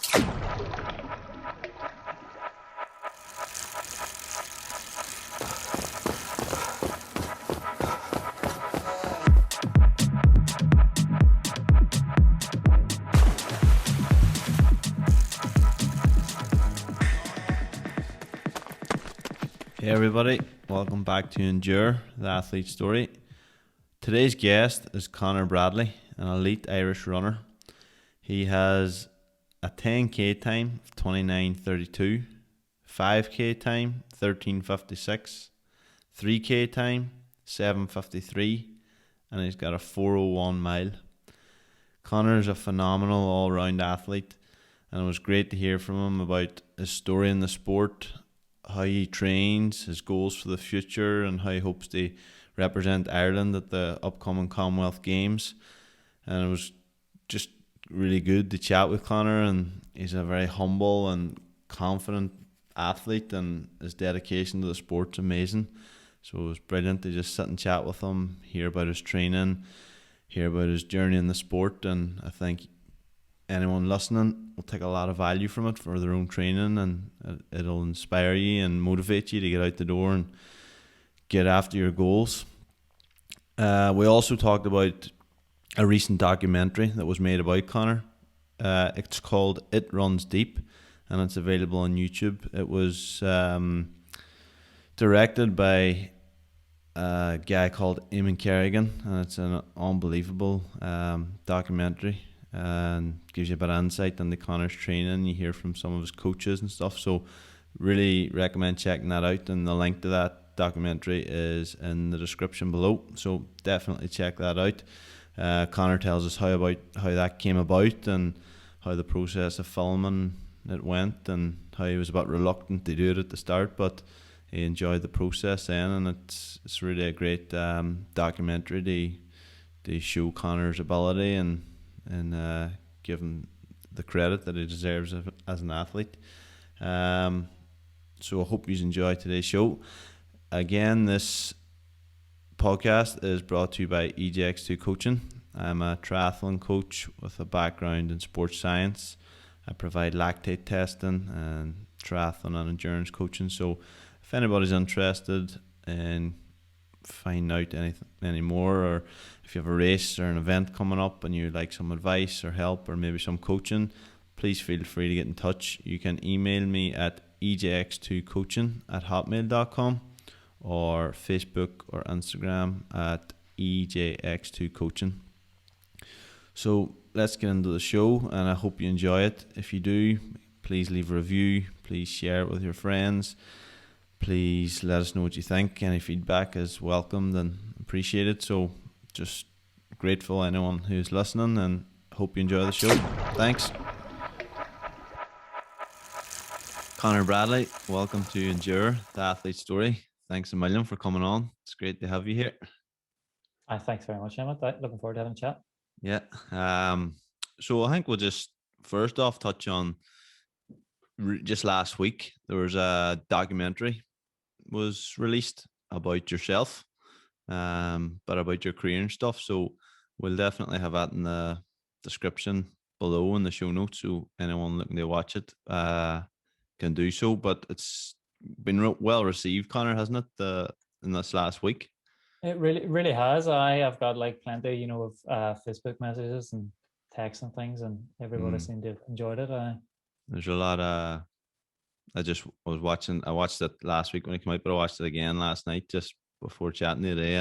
Hey everybody, welcome back to Endure, the Athlete Story. Today's guest is Conor Bradley, an elite Irish runner. He has a 10k time of 29:32, 5k time 13:56, 3k time 7:53, and he's got a 4:01 mile. Conor is a phenomenal all-round athlete, and it was great to hear from him about his story in the sport, how he trains, his goals for the future, and how he hopes to represent Ireland at the upcoming Commonwealth Games. And it was just really good to chat with Conor, and he's a very humble and confident athlete, and his dedication to the sport's amazing. So it was brilliant to just sit and chat with him, hear about his training, hear about his journey in the sport, and I think anyone listening will take a lot of value from it for their own training, and it'll inspire you and motivate you to get out the door and get after your goals. We also talked about a recent documentary that was made about Conor. It's called It Runs Deep, and it's available on YouTube. It was directed by a guy called Eamon Kerrigan, and it's an unbelievable documentary, and gives you a bit of insight into Conor's training. You hear from some of his coaches and stuff, so really recommend checking that out, and the link to that documentary is in the description below, so definitely check that out. Conor tells us how that came about, and how the process of filming it went, and how he was a bit reluctant to do it at the start, but he enjoyed the process then, and it's really a great documentary to show Conor's ability and give him the credit that he deserves as an athlete. So I hope you enjoy today's show. Again, this podcast is brought to you by EJX2 Coaching. I'm a triathlon coach with a background in sports science. I provide lactate testing and triathlon and endurance coaching. So if anybody's interested in finding out any more, or if you have a race or an event coming up and you'd like some advice or help or maybe some coaching, please feel free to get in touch. You can email me at ejx2coaching@hotmail.com, or Facebook or Instagram at ejx2coaching. So let's get into the show, and I hope you enjoy it. If you do, please leave a review, please share it with your friends. Please let us know what you think. Any feedback is welcomed and appreciated. So just grateful anyone who's listening, and hope you enjoy the show. Thanks. Conor Bradley, welcome to Endure, the Athlete Story. Thanks a million for coming on. It's great to have you here. Thanks very much, Emma. Looking forward to having a chat. Yeah. So I think we'll just first off touch on just last week there was a documentary was released about yourself, but about your career and stuff. So we'll definitely have that in the description below in the show notes, so anyone looking to watch it can do so. But it's been well received, Conor, hasn't it? In this last week. It really has. I have got like plenty, of Facebook messages and texts and things, and everybody seemed to have enjoyed it. There's a lot of. I watched it last week when it came out, but I watched it again last night just before chatting today.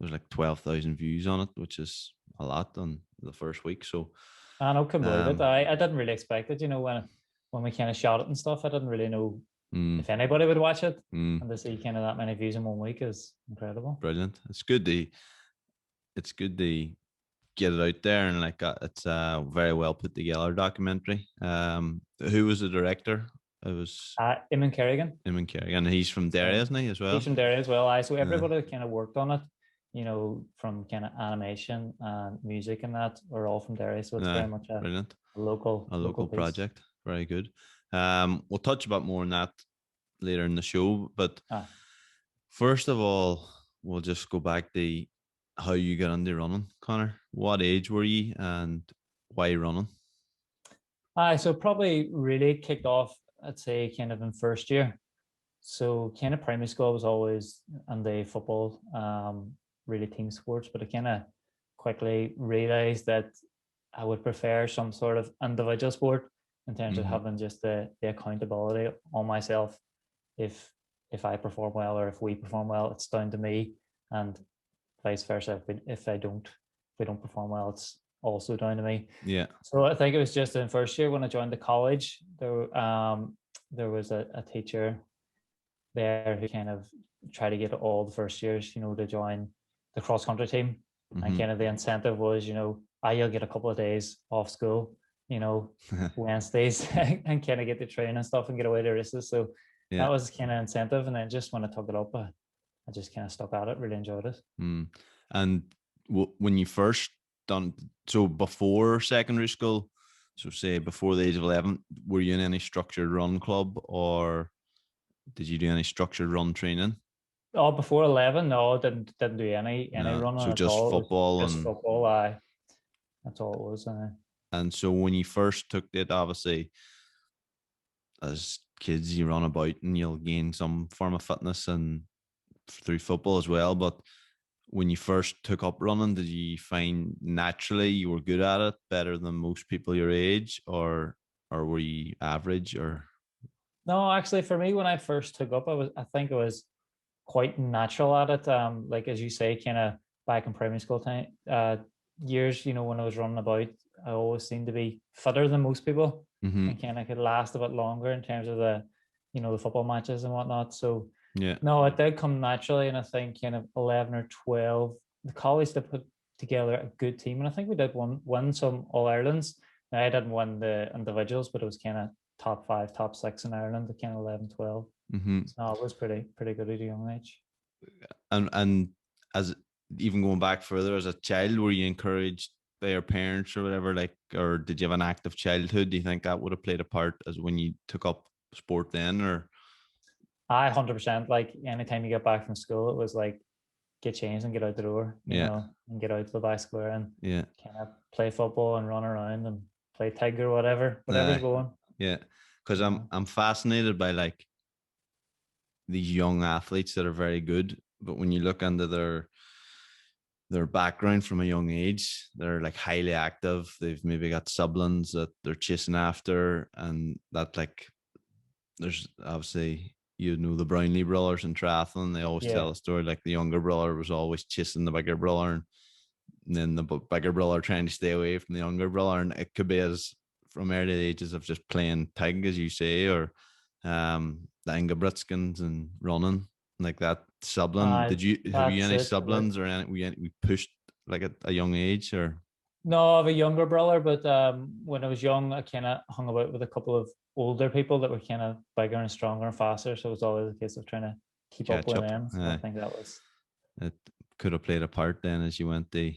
There's like 12,000 views on it, which is a lot on the first week. So I couldn't believe it. I didn't really expect it. When we kind of shot it and stuff, I didn't really know if anybody would watch it, and to see kind of that many views in 1 week is incredible. Brilliant. It's good to get it out there, and like it's a very well put together documentary. Who was the director? It was Eamon Kerrigan. Eamon Kerrigan. He's from Derry, isn't he, as well? He's from Derry as well. So everybody kind of worked on it, from kind of animation and music and that, are all from Derry. So it's very much a local project. Very good. We'll touch a bit more on that later in the show, but first of all, we'll just go back to how you got into running, Conor. What age were you, and why running? So probably really kicked off, I'd say, kind of in first year. So kind of primary school was always on the football, really team sports, but I kind of quickly realized that I would prefer some sort of individual sport in terms of having just the accountability on myself. If I perform well or if we perform well, it's down to me, and vice versa. If we don't perform well, it's also down to me. Yeah. So I think it was just in first year when I joined the college, there was a teacher there who kind of tried to get all the first years, to join the cross country team. And kind of the incentive was, you'll get a couple of days off school, Wednesdays, and kind of get the train and stuff and get away to races. So that was kind of incentive. And then just when I took it up, I just kind of stuck at it, really enjoyed it. And when you first done, so before secondary school, so say before the age of 11, were you in any structured run club, or did you do any structured run training? Oh, before 11, no, I didn't do any running so at just all. Football just football. That's all it was. And so when you first took it, obviously, as kids, you run about and you'll gain some form of fitness and through football as well. But when you first took up running, did you find naturally you were good at it, better than most people your age, or were you average? Or no, actually, for me, when I first took up, I think it was quite natural at it. Like as you say, kind of back in primary school time years, when I was running about, I always seemed to be fitter than most people, and kind of could last a bit longer in terms of the football matches and whatnot. So no, it did come naturally, and I think kind of 11 or 12, the college did put together a good team, and I think we did win some All Irelands. Now, I didn't win the individuals, but it was kind of top 5, top 6 in Ireland, the kind of 11, 12. So it was pretty good at a young age. And as even going back further, as a child, were you encouraged by your parents or whatever, like, or did you have an active childhood? Do you think that would have played a part as when you took up sport then, or? 100%. Like anytime you get back from school, it was like get changed and get out the door, you know, and get out to the back square and kind of play football and run around and play tag or whatever's going. Yeah, because I'm fascinated by like these young athletes that are very good, but when you look into their background from a young age, they're like highly active. They've maybe got siblings that they're chasing after, and that like there's obviously the Brownlee brothers in triathlon. They always tell a story like the younger brother was always chasing the bigger brother, and then the bigger brother trying to stay away from the younger brother. And it could be as from early ages of just playing tag, as you say, or the Ingebrigtsens and running like that. Sibling, have you any siblings, or we pushed like at a young age, or? No, I have a younger brother, but when I was young, I kind of hung about with a couple of older people that were kind of bigger and stronger and faster. So it was always a case of trying to keep up with them. So I think that was. It could have played a part then as you went to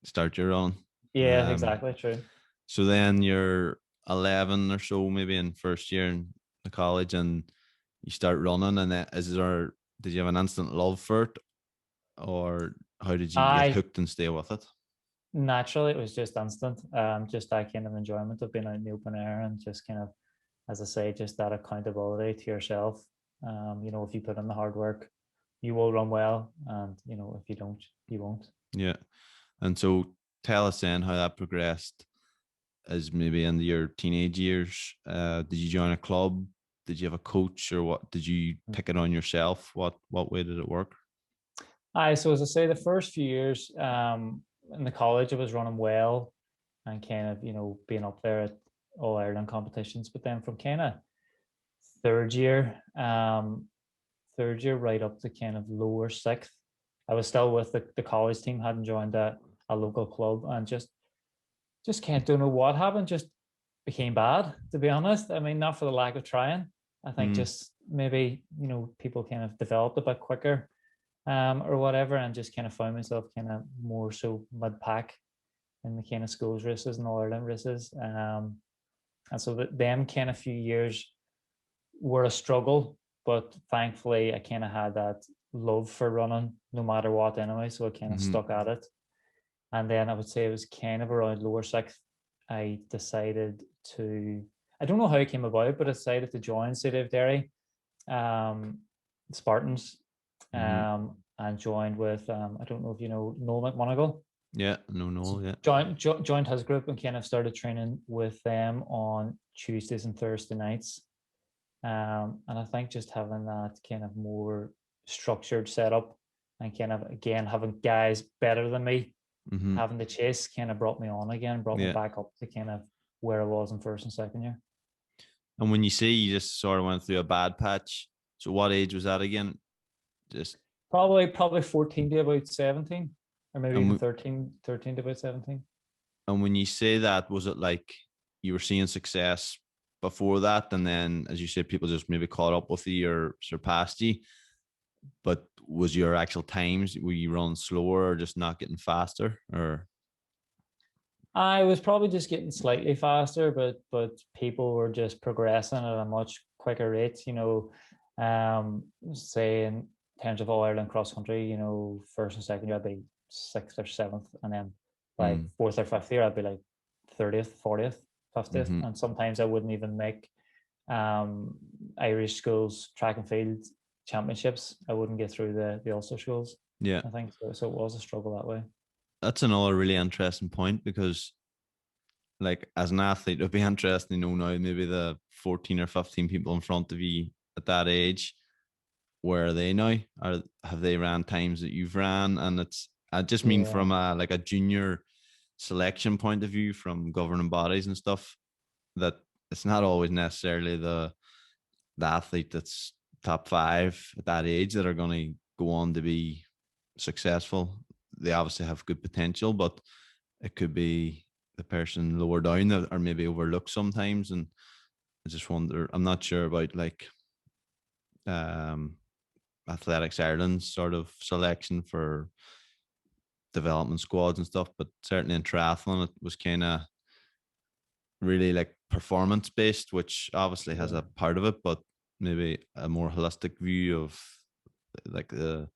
start your run. Yeah, exactly. True. So then you're 11 or so, maybe in first year in the college, and you start running. And then did you have an instant love for it, or how did you get hooked and stay with it? Naturally, it was just instant. Just that kind of enjoyment of being out in the open air and just kind of, as I say, just that accountability to yourself. If you put in the hard work, you will run well, and if you don't, you won't. Yeah. And so tell us then how that progressed as maybe in your teenage years. Did you join a club? Did you have a coach, or what? Did you pick it on yourself? What way did it work? So as I say, the first few years in the college, I was running well and kind of, being up there at All Ireland competitions. But then from kind of third year right up to kind of lower sixth, I was still with the college team, hadn't joined a local club, and just can't don't know what happened, just became bad, to be honest. I mean, not for the lack of trying. I think just maybe, people kind of developed a bit quicker or whatever, and just kind of found myself kind of more so mid-pack in the kind of schools races and All Ireland races. And so them kind of few years were a struggle, but thankfully I kind of had that love for running no matter what anyway, so I kind of stuck at it. And then I would say it was kind of around lower sixth, I decided to, I don't know how it came about, but I decided to join City of Derry, Spartans, and joined with, I don't know if you know Noel McMonagle. Yeah, no, yeah. Joined his group and kind of started training with them on Tuesdays and Thursday nights. And I think just having that kind of more structured setup and kind of, again, having guys better than me having the chase kind of brought me on again, brought me back up to kind of where I was in first and second year. And when you say you just sort of went through a bad patch, so what age was that again? Just probably 14 to about 17, or maybe even 13 to about 17. And when you say that, was it like you were seeing success before that, and then, as you said, people just maybe caught up with you or surpassed you? But was your actual times, were you running slower or just not getting faster? Or I was probably just getting slightly faster, but people were just progressing at a much quicker rate. Say in terms of All Ireland cross country, first and second year I'd be sixth or seventh, and then by fourth or fifth year I'd be like 30th, 40th, 50th, and sometimes I wouldn't even make Irish schools track and field championships. I wouldn't get through the Ulster schools. Yeah, I think so. So it was a struggle that way. That's another really interesting point, because like as an athlete, it'd be interesting to know now maybe the 14 or 15 people in front of you at that age, where are they now? Or have they ran times that you've ran? And I just mean from a junior selection point of view, from governing bodies and stuff, that it's not always necessarily the athlete that's top 5 at that age that are going to go on to be successful. They obviously have good potential, but it could be the person lower down that are maybe overlooked sometimes. And I just wonder, I'm not sure about like Athletics Ireland's sort of selection for development squads and stuff, but certainly in triathlon it was kind of really like performance based, which obviously has a part of it, but maybe a more holistic view of like the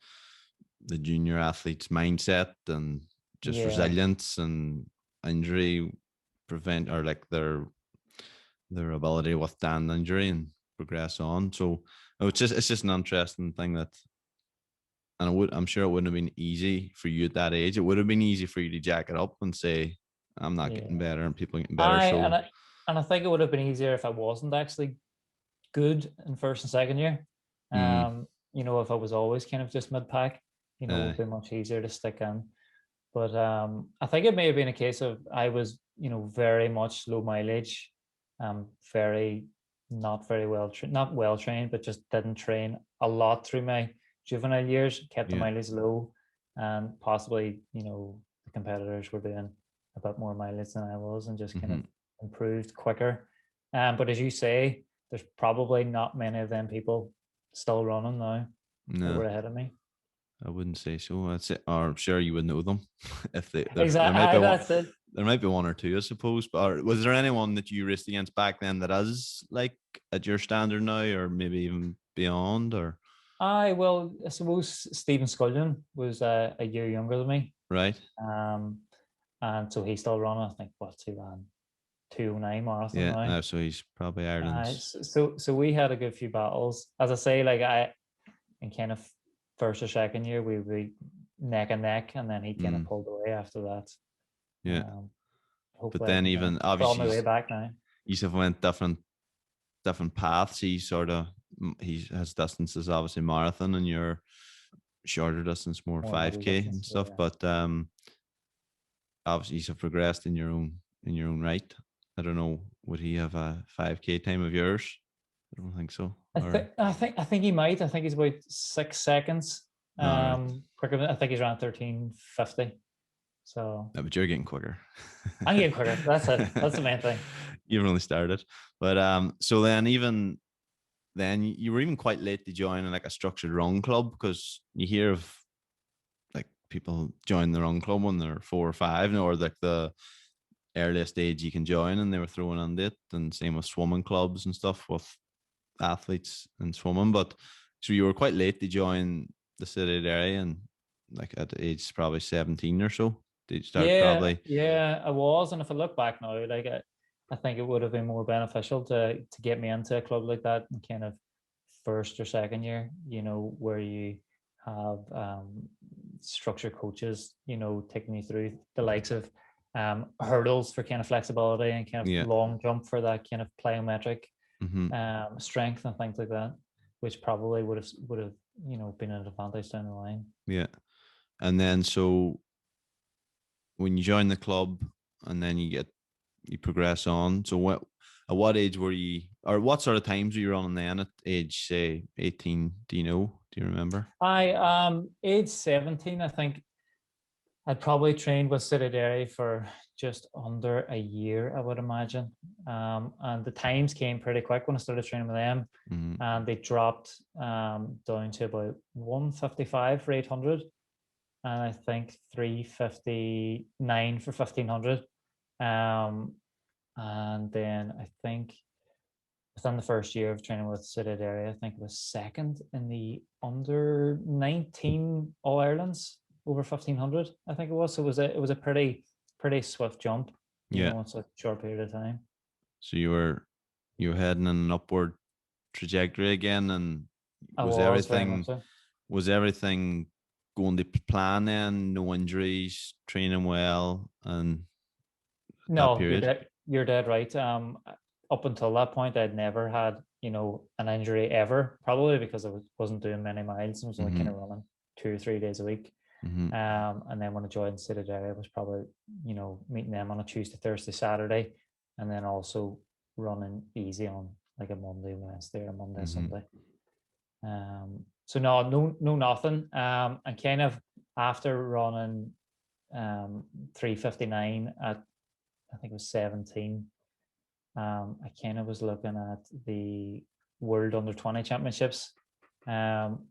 junior athlete's mindset and just resilience and injury prevent, or like their ability to withstand injury and progress on. So it's just an interesting thing that, and I'm sure it wouldn't have been easy for you at that age. It would have been easy for you to jack it up and say, I'm not getting better and people are getting better. And I think it would have been easier if I wasn't actually good in first and second year. If I was always kind of just mid-pack, it would be much easier to stick in. But I think it may have been a case of I was, very much low mileage, not well trained, but just didn't train a lot through my juvenile years, kept the mileage low, and possibly, the competitors were doing a bit more mileage than I was and just kind of improved quicker. But as you say, there's probably not many of them people still running now that were ahead of me. I wouldn't say so. That's it. Or I'm sure you would know them if they. Exactly. That's it. There might be one or two, I suppose. But was there anyone that you raced against back then that is like at your standard now, or maybe even beyond? Or I suppose Stephen Scullion was a year younger than me, right? And so he's still running. I think he ran 209 marathon. Yeah, now. So he's probably Ireland's. So we had a good few battles. As I say, like in kind of first or second year, we were neck and neck, and then he kind of pulled away after that. Yeah. But then even obviously my way back now. You have went different paths. He has distances, obviously marathon, and your shorter distance, more 5K and stuff. But obviously you have progressed in your own right. I don't know, would he have a 5K time of yours? I don't think so. I think he might. I think he's about 6 seconds quicker. I think he's around 13:50. So but you're getting quicker. I'm getting quicker. That's it. That's the main thing. You've only started. But so then you were even quite late to join in like a structured run club, because you hear of like people join the run club when they're 4 or 5, or like the earliest age you can join, and they were throwing on it. And same with swimming clubs and stuff with athletes and swimming. But so you were quite late to join the City area, and like at the age probably 17 or so. Did you start probably? Yeah, I was. And if I look back now, like I think it would have been more beneficial to get me into a club like that in kind of first or second year, where you have structured coaches, taking you through the likes of hurdles for kind of flexibility and kind of Yeah. long jump for that kind of plyometric Mm-hmm. strength and things like that, which probably would have been an advantage down the line. Yeah. And then so when you join the club and then you progress on. So at what age were you, or what sort of times were you running then at age, say, 18? Do you know? Do you remember? Age 17, I think I'd probably trained with City Dairy for just under a year, I would imagine. And the times came pretty quick when I started training with them. Mm-hmm. And they dropped down to about 155 for 800. And I think 359 for 1500. And then I think within the first year of training with City Dairy, I think it was second in the under 19 All Irelands over 1500. I think it was. So it was a pretty swift jump, Yeah. in such a short period of time. So you were heading in an upward trajectory again, and I was was very much everything so. was everything going to plan then? No injuries, training well, and that No, period. You're dead right. Up until that point, I'd never had an injury ever. Probably because I wasn't doing many miles. I was only kind Mm-hmm. of running 2 or 3 days a week. Mm-hmm. And then when I joined City Dairy, I was probably meeting them on a Tuesday, Thursday, Saturday, and then also running easy on like a Monday, Wednesday, or Monday, Mm-hmm. Sunday. So no nothing. And kind of after running 359 at, I think it was 17. I kind of was looking at the World Under 20 Championships,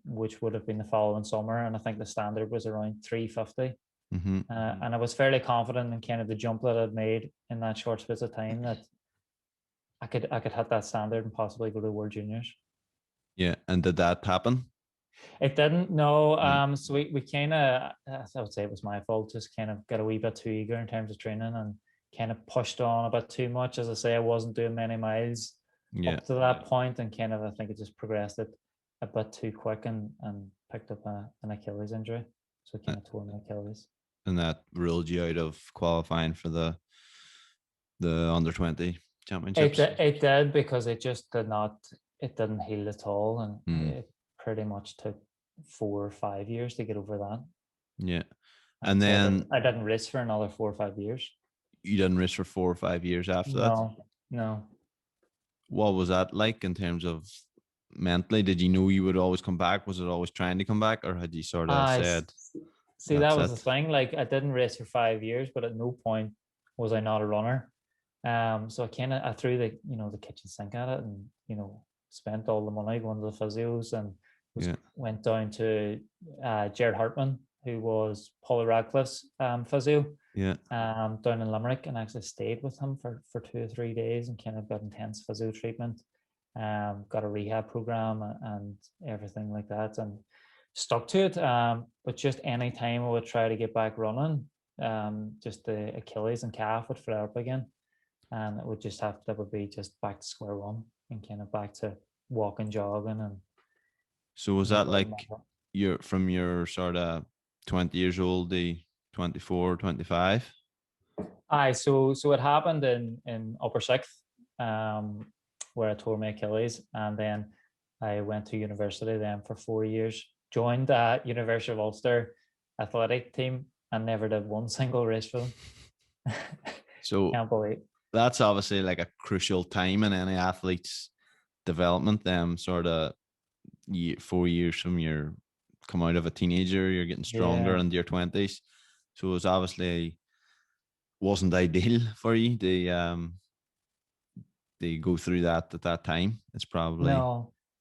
which would have been the following summer, and I think the standard was around 350. Mm-hmm. And I was fairly confident in kind of the jump that I'd made in that short space of time that I could hit that standard and possibly go to World Juniors. Yeah. And did that happen? It didn't, no. Mm. So we kind of, I would say it was my fault, just kind of got a wee bit too eager in terms of training and kind of pushed on a bit too much. As I say, I wasn't doing many miles Yeah. up to that point, and kind of I think it just progressed it a bit too quick and picked up an Achilles injury. So it kind of tore my Achilles. And that ruled you out of qualifying for the under 20 championships. It did, because it just it didn't heal at all, and Mm. it pretty much took 4 or 5 years to get over that. Yeah. And And so then I didn't race for another 4 or 5 years. you didn't race for 4 or 5 years after that. No. What was that like in terms of mentally? Did you know you would always come back? Was it always trying to come back, or had you sort of I said see, that that's was the it? thing. Like, I didn't race for 5 years, but at no point was I not a runner. So I threw the kitchen sink at it, and spent all the money going to the physios, and Yeah. went down to Jared Hartman, who was Paula Radcliffe's physio, Yeah. down in Limerick, and actually stayed with him for 2 or 3 days and kind of got intense physio treatment. Got a rehab program and everything like that, and stuck to it. But just any time I would try to get back running, just the Achilles and calf would flare up again, and it would just that would be just back to square one and kind of back to walking, jogging, and So was that going like from your sort of 20 years old to 24, 25? Aye, so it happened in upper sixth, where I tore my Achilles, and then I went to university then for 4 years. Joined the University of Ulster athletic team and never did one single race for them. So Can't believe. that's obviously like a crucial time in any athlete's development. Them sort of 4 years from your come out of a teenager, you're getting stronger Yeah. into your 20s. So it was obviously wasn't ideal for you. They go through that at that time. It's probably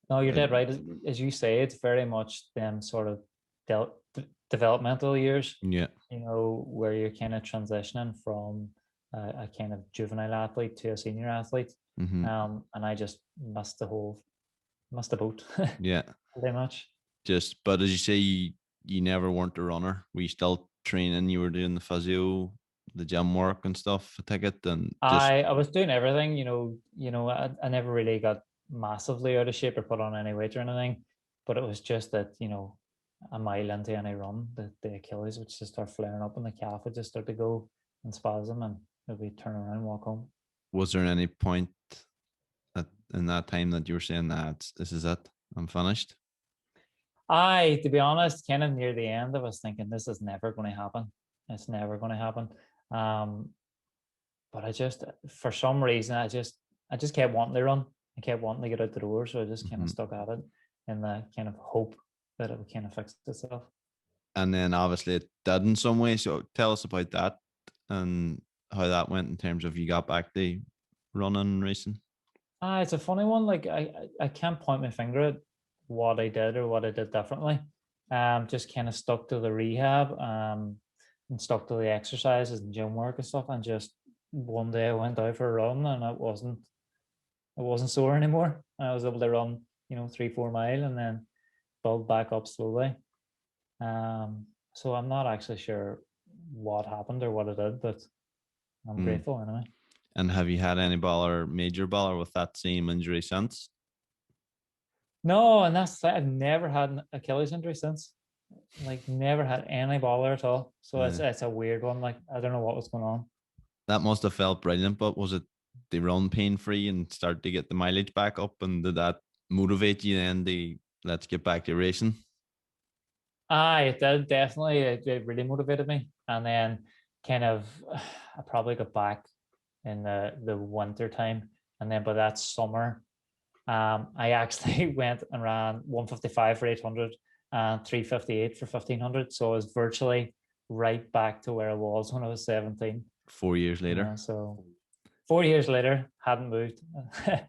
No, you're dead right. As you say, it's very much them sort of developmental years, yeah. where you're kind of transitioning from a kind of juvenile athlete to a senior athlete. Mm-hmm. And I just missed the boat. Yeah. Pretty much. But as you say, you never weren't a runner. Were you still training? You were doing the physio, the gym work and stuff, I take it, and just I was doing everything, I never really got massively out of shape or put on any weight or anything, but it was just that, a mile into any run, the Achilles would just start flaring up and the calf would just start to go and spasm and maybe turn around and walk home. was there any point in that time that you were saying that this is it, I'm finished? To be honest, kind of near the end, I was thinking this is never going to happen. It's never going to happen. But for some reason, I just kept wanting to run. I kept wanting to get out the door, so I just kind of stuck at it in the kind of hope that it would kind of fix itself. And then obviously it did in some way. So tell us about that and how that went in terms of you got back to running and racing. It's a funny one. Like I can't point my finger at what I did or what I did differently. Just kind of stuck to the rehab, and stuck to the exercises and gym work and stuff. And just one day I went out for a run and it wasn't sore anymore. I was able to run, 3-4 mile and then build back up slowly. So I'm not actually sure what happened or what I did, but I'm grateful anyway. And have you had any major baller with that same injury since? No, and I've never had an Achilles injury since. Like never had any baller at all. So it's a weird one. Like I don't know what was going on. That must have felt brilliant, but was it the run pain free and start to get the mileage back up? And did that motivate you then to let's get back to racing? It did definitely. It really motivated me. And then kind of I probably got back in the winter time. And then by that summer, I actually went and ran 155 for 800 and 358 for 1500. So I was virtually right back to where I was when I was 17. 4 years later. So 4 years later, hadn't moved,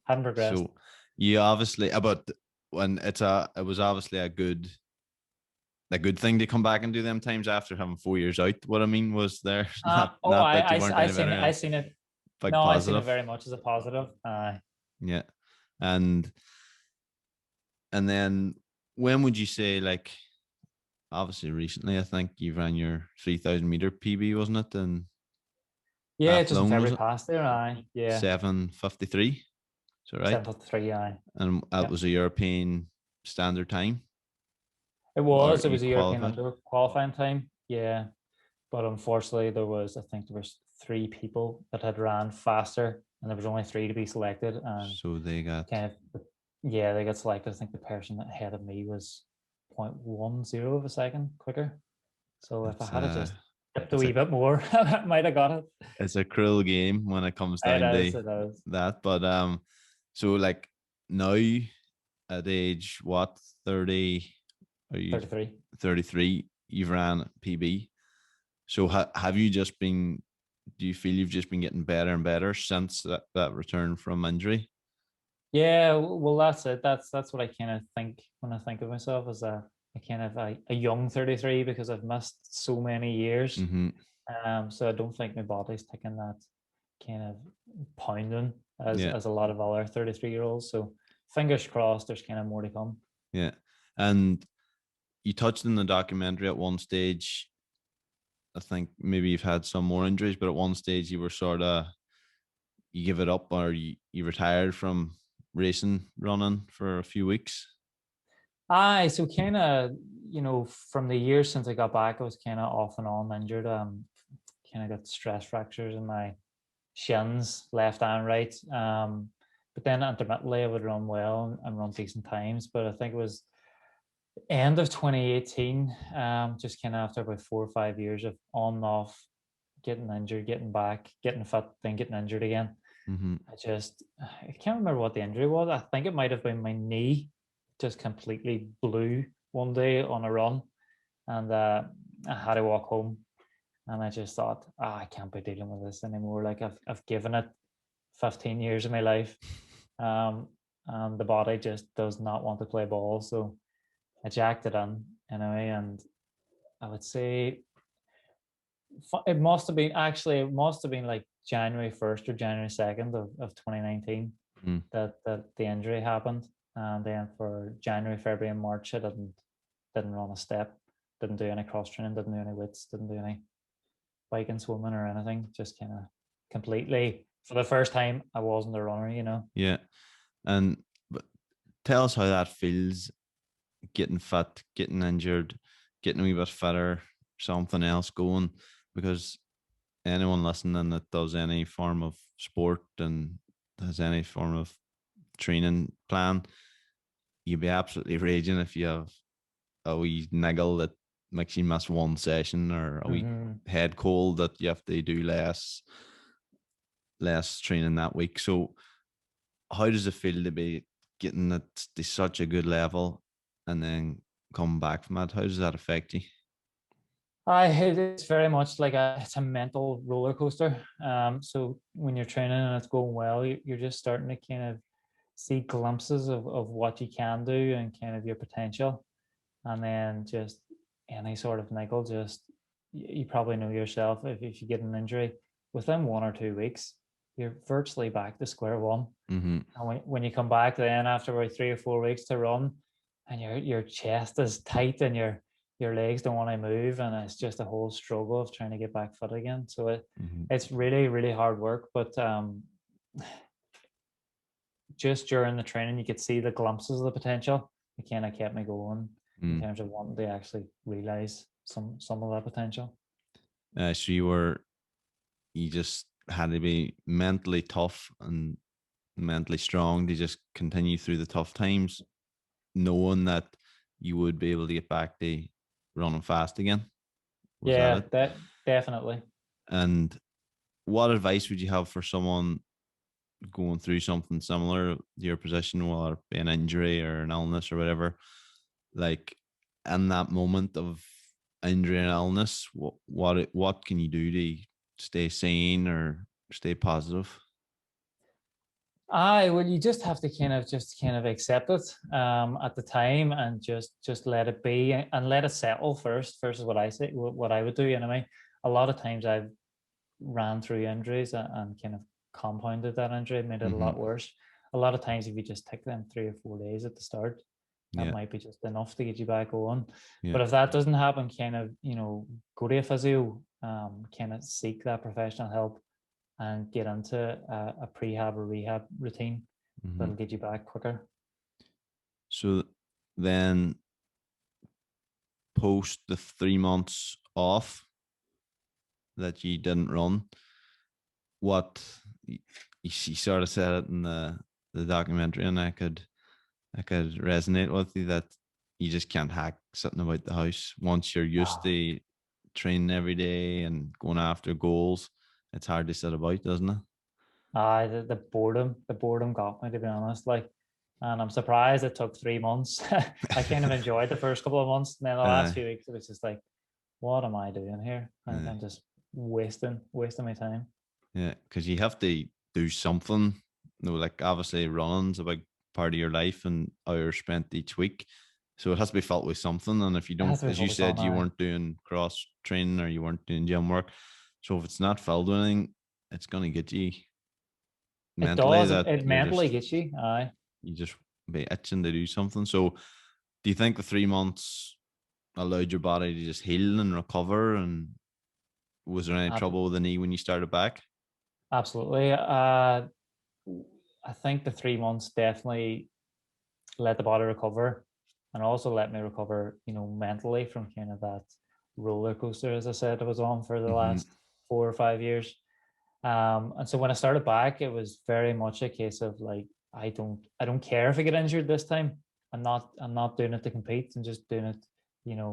hadn't progressed. So you obviously about when it was obviously a good thing to come back and do them times after having 4 years out. What I mean was there not that you weren't any better. I seen it. Big No, positive. I seen it very much as a positive. Yeah, and then when would you say, like, obviously recently I think you ran your 3,000 meter PB, wasn't it? And yeah, just in February past there. Yeah, 7:53. So right. 7:53. And that was a European standard time. It was a European indoor qualifying time. Yeah, but unfortunately I think there was 3 people that had ran faster, and there was only 3 to be selected. And so they got they got selected. I think the person ahead of me was 0.10 of a second quicker. So if I had just tipped a wee bit more, I might have got it. It's a cruel game when it comes down to that. But so like now at age what, 30? Are you 33? 33. You've ran PB. So have you just been? Do you feel you've just been getting better and better since that return from injury? Yeah, well, that's it. That's what I kind of think when I think of myself as a kind of a young 33, because I've missed so many years. So I don't think my body's taking that kind of pounding as a lot of other 33-year-olds. So fingers crossed, there's kind of more to come. Yeah, and you touched in the documentary at one stage. I think maybe you've had some more injuries, but at one stage you were you give it up, or you retired from running for a few weeks. So kind of, from the years since I got back, I was kind of off and on injured. Kind of got stress fractures in my shins, left and right. But then intermittently I would run well and run decent times. But I think it was end of 2018, just kind of after about 4 or 5 years of on and off, getting injured, getting back, getting fit, then getting injured again. I can't remember what the injury was. I think it might have been my knee just completely blew one day on a run, and I had to walk home, and I just thought, I can't be dealing with this anymore. Like I've given it 15 years of my life, and the body just does not want to play ball. So I jacked it in anyway, and I would say it must have been like January 1st or January 2nd of 2019 that the injury happened. And then for January, February, and March, I didn't run a step, didn't do any cross training, didn't do any weights, didn't do any biking, swimming, or anything. Just kind of completely, for the first time, I wasn't a runner, you know. Yeah. And but tell us how that feels, getting fit, getting injured, getting a wee bit fitter, something else going, because anyone listening that does any form of sport and has any form of training plan, you'd be absolutely raging if you have a wee niggle that makes you miss one session, or a wee Mm-hmm. head cold that you have to do less training that week. So how does it feel to be getting it to such a good level and then come back from that? How does that affect you? It's very much like it's a mental roller coaster. So when you're training and it's going well, you're just starting to kind of see glimpses of what you can do and kind of your potential. And then just any sort of niggle, just you probably know yourself, if you get an injury within 1 or 2 weeks, you're virtually back to square one. Mm-hmm. And when you come back then after about 3 or 4 weeks to run, and your chest is tight and your legs don't want to move, and it's just a whole struggle of trying to get back fit again. So Mm-hmm. it's really, really hard work. But just during the training, you could see the glimpses of the potential. It kind of kept me going in Mm. terms of wanting to actually realize some of that potential. So you just had to be mentally tough and mentally strong to just continue through the tough times, knowing that you would be able to get back to running fast again. Was that Yeah, it? that definitely. And what advice would you have for someone going through something similar to your position, whether it be an injury or an illness or whatever? Like in that moment of injury and illness, what can you do to stay sane or stay positive? I well, you just have to kind of accept it at the time, and just let it be and let it settle first. First is what I say, what I would do anyway. A lot of times I've ran through injuries and kind of compounded that injury, made it a Mm-hmm. lot worse. A lot of times, if you just take them 3 or 4 days at the start, that Yeah, might be just enough to get you back on. yeah. But if that doesn't happen, kind of, go to a physio, kind of seek that professional help and get into a prehab or rehab routine Mm-hmm. that'll get you back quicker. So then, post the 3 months off that you didn't run, what you sort of said it in the documentary, and I could resonate with you that you just can't hack sitting about the house once you're used Oh, to training every day and going after goals. It's hard to sit about, doesn't it? the boredom got me, to be honest. Like, and I'm surprised it took 3 months. I kind of enjoyed the first couple of months, and then the last uh, few weeks it was just like, what am I doing here? uh, I'm just wasting my time. yeah, because you have to do something. Like obviously running's a big part of your life and hours spent each week. So it has to be felt with something. And if you It don't, has to be as you focused on said, you now. weren't doing cross training or you weren't doing gym work. So if it's not felt with anything, it's gonna get you It mentally does. that It mentally gets you. Aye. you just be itching to do something. So do you think the 3 months allowed your body to just heal and recover? And was there any Ab- trouble with the knee when you started back? Absolutely. I think the 3 months definitely let the body recover, and also let me recover, mentally from kind of that roller coaster, as I said, I was on for the Mm-hmm. last 4 or 5 years. And so when I started back, it was very much a case of like, I don't care if I get injured this time. I'm not doing it to compete. I'm just doing it,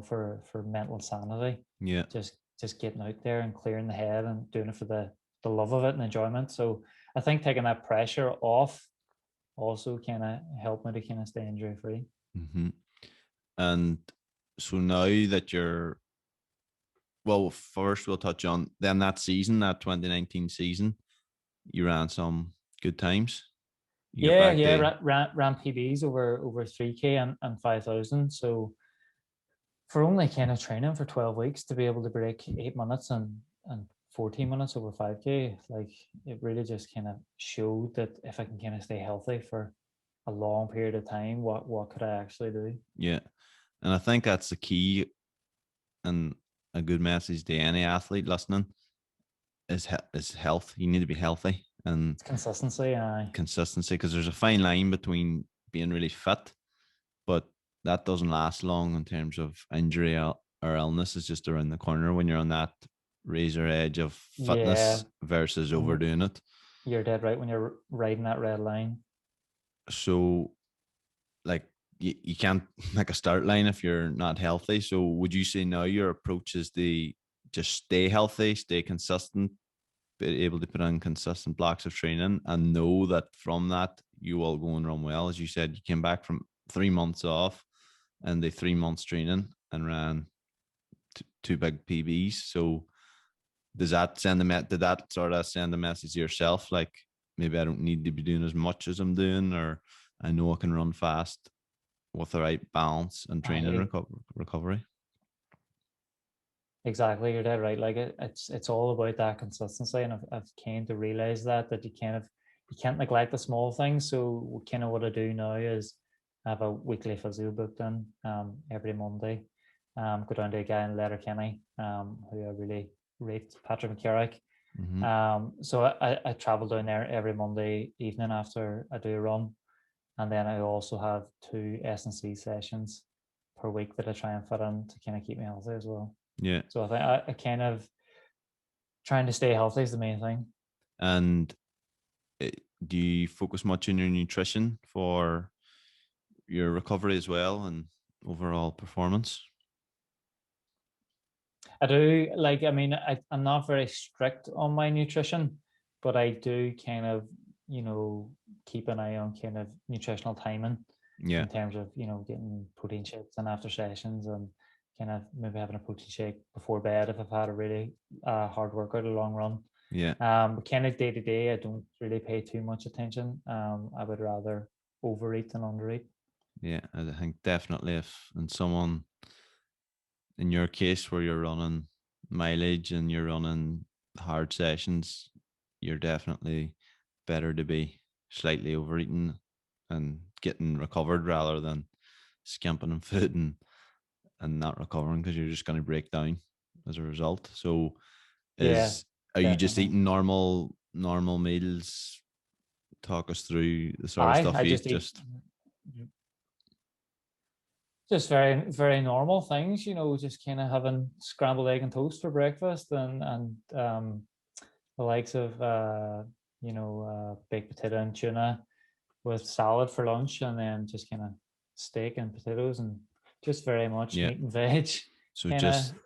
for mental sanity. Yeah. Just getting out there and clearing the head and doing it for the love of it and enjoyment. So I think taking that pressure off also kind of helped me to kind of stay injury free. Mm-hmm. And so now that you're, well, first we'll touch on then that season, that 2019 season, you ran some good times. You got Yeah, back yeah, to, ran PBs over 3K and 5,000. So for only kind of training for 12 weeks to be able to break 8 minutes and 14 minutes over 5K, like it really just kind of showed that if I can kind of stay healthy for a long period of time, what could I actually do? yeah. And I think that's the key and a good message to any athlete listening. is health. You need to be healthy and It's consistency. consistency, because there's a fine line between being really fit, but that doesn't last long in terms of injury or illness. Is just around the corner when you're on that razor edge of Yeah, fitness versus when overdoing it. you're dead right when you're riding that red line. So, like, you can't make a start line if you're not healthy. So, would you say now your approach is to just stay healthy, stay consistent, be able to put on consistent blocks of training, and know that from that you will go and run well? As you said, you came back from 3 months off and the 3 months training and ran two big PBs. So does that send did that sort of send a message to yourself, like, maybe I don't need to be doing as much as I'm doing, or I know I can run fast with the right balance and training I recovery? Exactly, you're dead right. Like it's all about that consistency, and I've came to realize that you can't neglect the small things. So kind of what I do now is I have a weekly physio booked in every Monday. Go down to a guy in Letterkenny who I really rate, Patrick McCarrick. Mm-hmm. So I travel down there every Monday evening after I do a run, and then I also have 2 S&C sessions per week that I try and fit in to kind of keep me healthy as well. Yeah. So I think I kind of trying to stay healthy is the main thing. And do you focus much on your nutrition for your recovery as well and overall performance? I do like, I mean, I'm not very strict on my nutrition, but I do kind of, keep an eye on kind of nutritional timing Yeah. in terms of, getting protein shakes and after sessions, and kind of maybe having a protein shake before bed if I've had a really hard workout, a long run. Yeah. But kind of day to day, I don't really pay too much attention. I would rather overeat than undereat. Yeah. I think definitely, if and someone in your case where you're running mileage and you're running hard sessions, you're definitely better to be slightly overeating and getting recovered rather than skimping on food and not recovering, because you're just going to break down as a result. So Yeah, are you just definitely. eating normal meals? Talk us through the sort of stuff I you just eat. eat Just just very very normal things, just kind of having scrambled egg and toast for breakfast, and the likes of baked potato and tuna with salad for lunch, and then just kind of steak and potatoes, and just very much yeah. meat and veg So kind of just for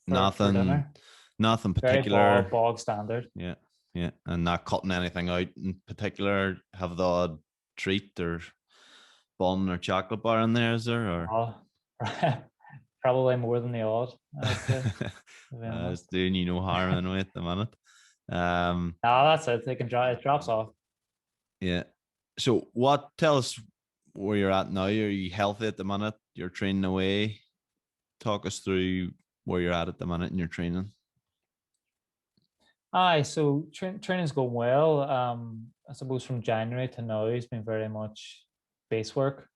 nothing, dinner. nothing Very particular. bog standard. Yeah, yeah, and not cutting anything out in particular. Have the odd treat or bun or chocolate bar in there, is there? Or Oh, probably more than the odd, I'd say, to be it's honest. doing you no harm anyway at the minute. Um, No, that's it. They can it drops off. yeah. So, what? Tell us where you're at now. Are you healthy at the minute? You're training away. Talk us through where you're at the minute in your training. Aye, so training's going well. I suppose from January to now, it's been very much base work,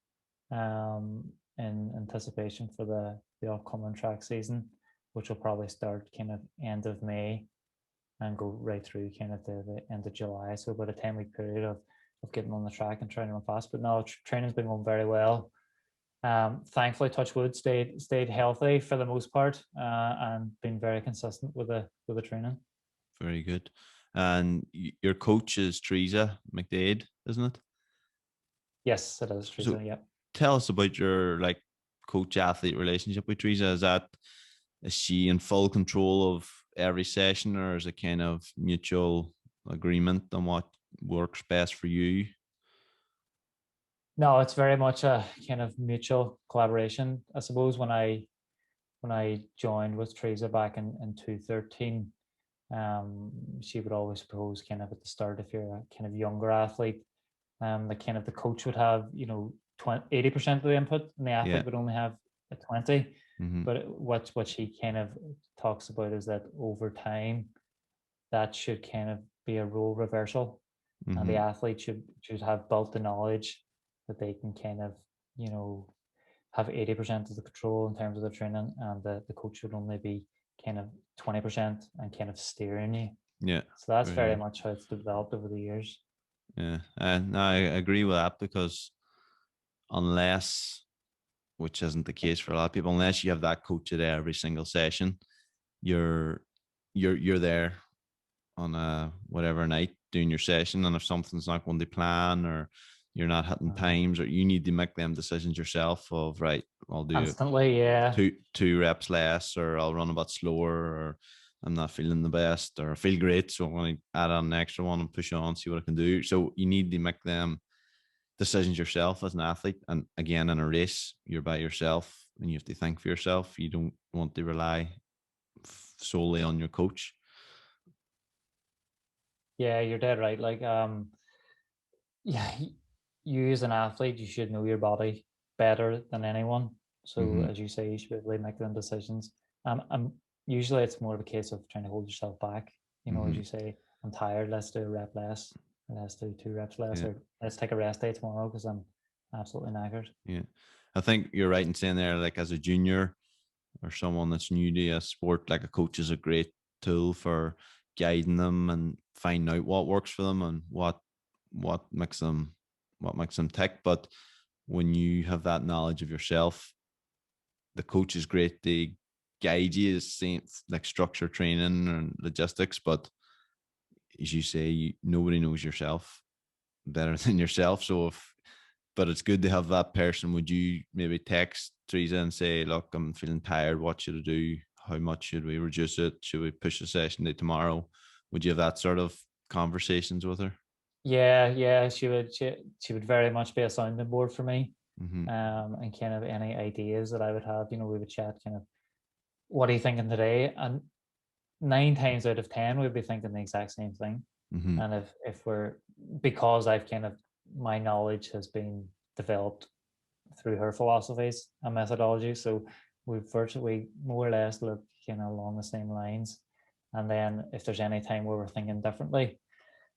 um, in anticipation for the upcoming track season, which will probably start kind of end of May and go right through kind of the end of July. So about a 10-week period of getting on the track and trying to run fast. But no, training's been going very well. Thankfully, touch wood, stayed healthy for the most part, and been very consistent with the training. Very good. And your coach is Teresa McDade, isn't it? Yes, it is, So Teresa. Yeah. tell us about your like coach athlete relationship with Teresa. Is she in full control of every session, or is it kind of mutual agreement on what works best for you? No, it's very much a kind of mutual collaboration. I suppose when I joined with Teresa back in 2013, she would always propose kind of at the start, if you're a kind of younger athlete, the kind of the coach would have 80% of the input, and the Yeah. athlete would only have a 20. Mm-hmm. But what she kind of talks about is that over time, that should kind of be a role reversal, and the Mm-hmm. athlete should have built the knowledge that they can kind of you know have 80% of the control in terms of the training, and the coach would only be kind of 20% and kind of steering you. Yeah. So that's For very sure. much how it's developed over the years. Yeah. And I agree with that because unless, which isn't the case for a lot of people, unless you have that coach at every single session, you're you're there on a whatever night doing your session, and if something's not going to plan or you're not hitting times, or you need to make them decisions yourself of right, I'll do Constantly, yeah. two reps less, or I'll run a bit slower, or I'm not feeling the best, or I feel great, so I'm going to add on an extra one and push on, see what I can do. So you need to make them decisions yourself as an athlete. And again, in a race, you're by yourself and you have to think for yourself. You don't want to rely solely on your coach. Yeah, you're dead right. Like, yeah, you as an athlete, you should know your body better than anyone. So, Mm-hmm. as you say, you should really make them decisions. And usually it's more of a case of trying to hold yourself back. You know, as Mm-hmm. you say, I'm tired, let's do a rep less, let's do 2 reps less, Yeah. or let's take a rest day tomorrow because I'm absolutely knackered. Yeah. I think you're right in saying there, like as a junior or someone that's new to a sport, like a coach is a great tool for guiding them and finding out what works for them and what makes them tick. But when you have that knowledge of yourself, the coach is great to guide you, as like structure training and logistics. But as you say, nobody knows yourself better than yourself. So if but it's good to have that person. Would you maybe text Teresa and say, look, I'm feeling tired. What should I do? How much should we reduce it? Should we push the session to tomorrow? Would you have that sort of conversations with her? Yeah, yeah, she would very much be a sounding board for me. Mm-hmm. And kind of any ideas that I would have, we would chat kind of, what are you thinking today? And 9 times out of 10, we'd be thinking the exact same thing. Mm-hmm. And if we're, because I've kind of, my knowledge has been developed through her philosophies and methodologies. So we virtually more or less look kind of along the same lines. And then if there's any time where we're thinking differently,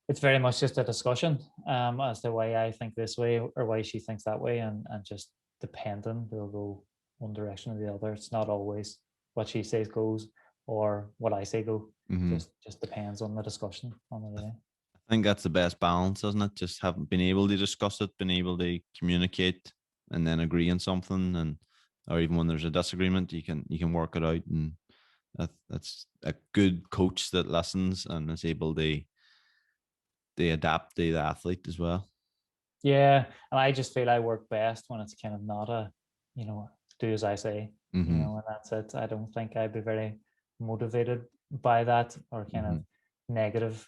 it's very much just a discussion as to why I think this way or why she thinks that way, and just depending, we'll go one direction or the other. It's not always what she says goes or what I say go. Mm-hmm. Just depends on the discussion on the day. I think that's the best balance, isn't it? Just having been able to discuss it, been able to communicate, and then agree on something, and or even when there's a disagreement, you can work it out, and that's a good coach that listens and is able to they adapt to the athlete as well. Yeah, and I just feel I work best when it's kind of not a, you know, do as I say, Mm-hmm. and that's it. I don't think I'd be very motivated by that or kind Mm-hmm. of negative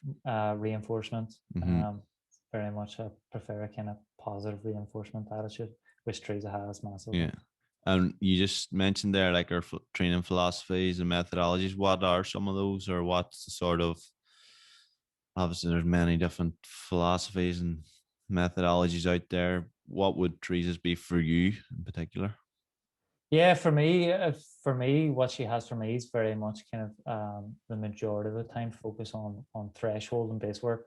reinforcement. Mm-hmm. Very much I prefer a kind of positive reinforcement attitude, which Teresa has massively. Yeah. And you just mentioned there, like our training philosophies and methodologies. What are some of those, or what's the sort of, obviously, there's many different philosophies and methodologies out there. What would Teresa's be for you in particular? Yeah, for me, what she has for me is very much kind of the majority of the time focus on threshold and base work.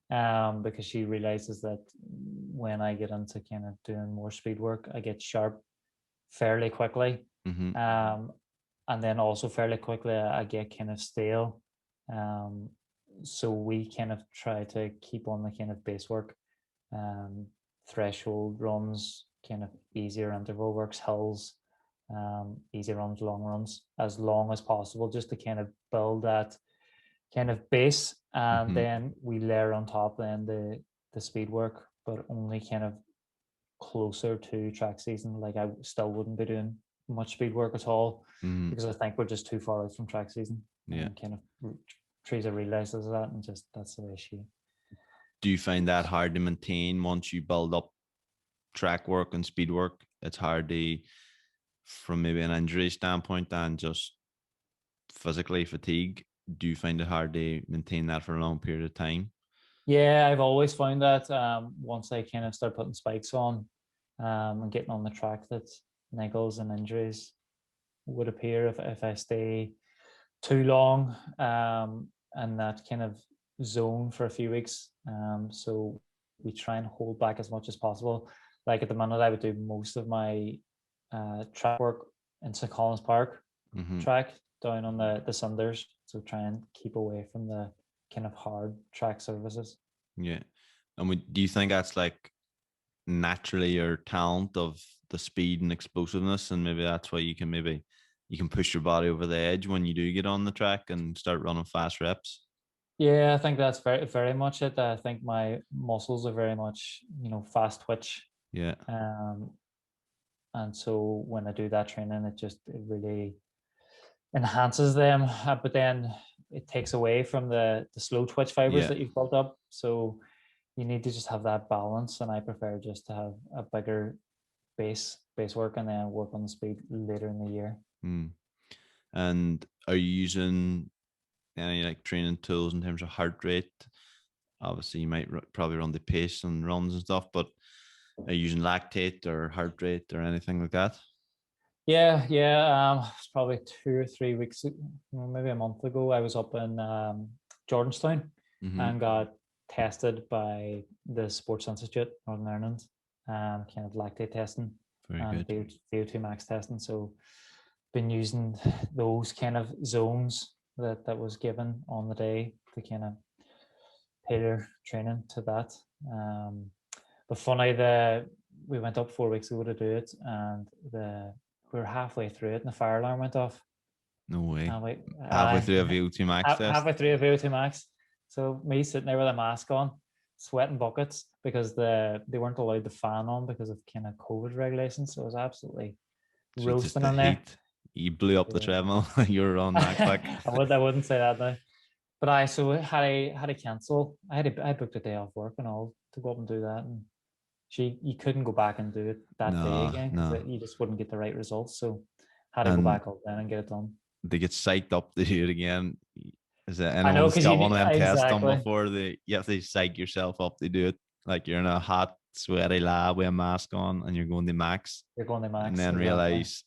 Because she realizes that when I get into kind of doing more speed work, I get sharp fairly quickly. Mm-hmm. Um, and then also fairly quickly, I get kind of stale. Um, so we kind of try to keep on the kind of base work, um, threshold runs, kind of easier interval works, hills, easy runs, long runs, as long as possible, just to kind of build that kind of base, and Mm-hmm. then we layer on top then the speed work, but only kind of closer to track season. Like I still wouldn't be doing much speed work at all Mm-hmm. because I think we're just too far out from track season, Yeah. and kind of Teresa realizes that, and just that's the way she. Do you find that hard to maintain once you build up track work and speed work? It's hard to, from maybe an injury standpoint and just physically fatigue. Do you find it hard to maintain that for a long period of time? Yeah, I've always found that once I kind of start putting spikes on and getting on the track, that niggles and injuries would appear if I stay too long in that kind of zone for a few weeks. So we try and hold back as much as possible. Like at the minute, I would do most of my track work in St. Collins Park Mm-hmm. track down on the Sunders. So try and keep away from kind of hard track surfaces. Yeah. And do you think that's like naturally your talent of the speed and explosiveness, and maybe that's why you can push your body over the edge when you do get on the track and start running fast reps? Yeah, I think that's very, very much it. I think my muscles are very much, fast twitch. Yeah. Um, and so when I do that training, it really enhances them, but then it takes away from the slow twitch fibers Yeah. that you've built up. So you need to just have that balance, and I prefer just to have a bigger base work and then work on the speed later in the year. Mm. And are you using any like training tools in terms of heart rate? Obviously, you might probably run the pace and runs and stuff, but are you using lactate or heart rate or anything like that? Yeah. It's probably 2 or 3 weeks, maybe a month ago. I was up in Jordanstown Mm-hmm. and got tested by the Sports Institute Northern Ireland, kind of lactate testing Very and good. VO2 max testing. So been using those kind of zones that was given on the day to kind of tailor training to that. But funny, we went up 4 weeks ago to do it, and we were halfway through it, and the fire alarm went off. No way. And Halfway through a VO2 max test. halfway through a VO2 max. So me sitting there with a mask on, sweating buckets because they weren't allowed the fan on because of kind of COVID regulations. So it was absolutely So just roasting the in there. heat. You blew up the Yeah. treadmill. You were on that quick. I wouldn't say that now. But had to cancel. I booked a day off work and all to go up and do that, and you couldn't go back and do it that day No, again because no. you just wouldn't get the right results. So had to go And back up then and get it done. they get psyched up to do it again. Is it I know anyone's because got one of them tests done exactly. before? You have to psych yourself up to do it. Like you're in a hot, sweaty lab with a mask on and you're going to max You're going to and max then exactly. realize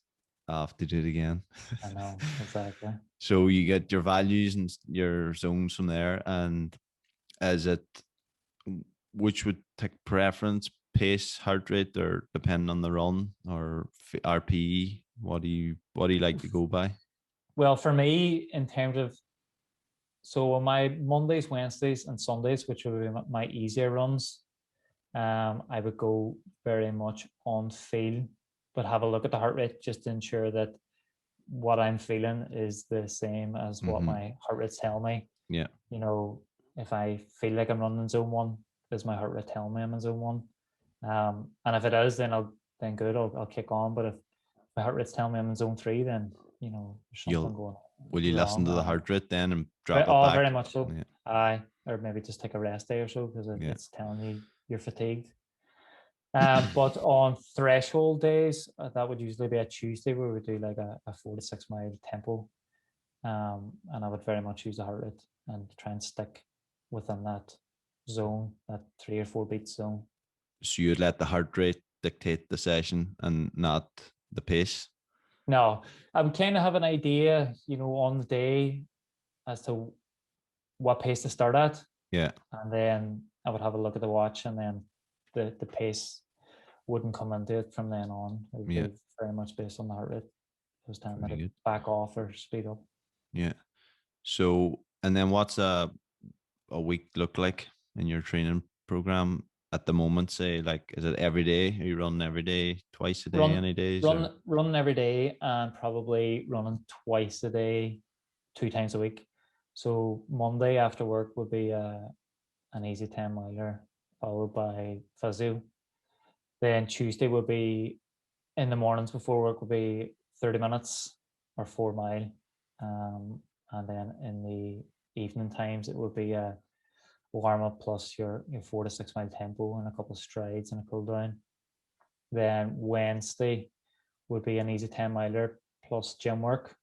I have to do it again. I know exactly. So you get your values and your zones from there. And is it which would take preference, pace, heart rate, or depending on the run or RPE? What do you like to go by? Well, for me, in terms of so on my Mondays, Wednesdays, and Sundays, which would be my easier runs, I would go very much on feel, but have a look at the heart rate just to ensure that what I'm feeling is the same as what Mm-hmm. my heart rate's telling me. Yeah. If I feel like I'm running in zone one, is my heart rate telling me I'm in zone one? And if it is, then good, I'll kick on. But if my heart rate's telling me I'm in zone three, then there's something You'll going Will you listen to the wrong. heart rate then and drop it Oh, back? very much so. Yeah. Or maybe just take a rest day or so because Yeah. it's telling you you're fatigued. But on threshold days, that would usually be a Tuesday where we do like a 4 to 6 mile tempo. And I would very much use the heart rate and try and stick within that zone, that 3 or 4 beat zone. So you'd let the heart rate dictate the session and not the pace? No, I would kind of have an idea, on the day as to what pace to start at. Yeah. And then I would have a look at the watch, and then the pace wouldn't come into it from then on. It would be very much based on the heart rate. It was time to back off or speed up. Yeah. So, and then what's a week look like in your training program at the moment? Say, like, is it every day? Are you running every day, twice a day, any days? Running every day, and probably running twice a day, 2 times a week. So Monday after work would be an easy 10 miler, followed by physio. Then Tuesday would be in the mornings before work would be 30 minutes or 4 mile. And then in the evening times, it would be a warm up plus your 4 to 6 mile tempo and a couple of strides and a cool down. Then Wednesday would be an easy 10 miler plus gym work,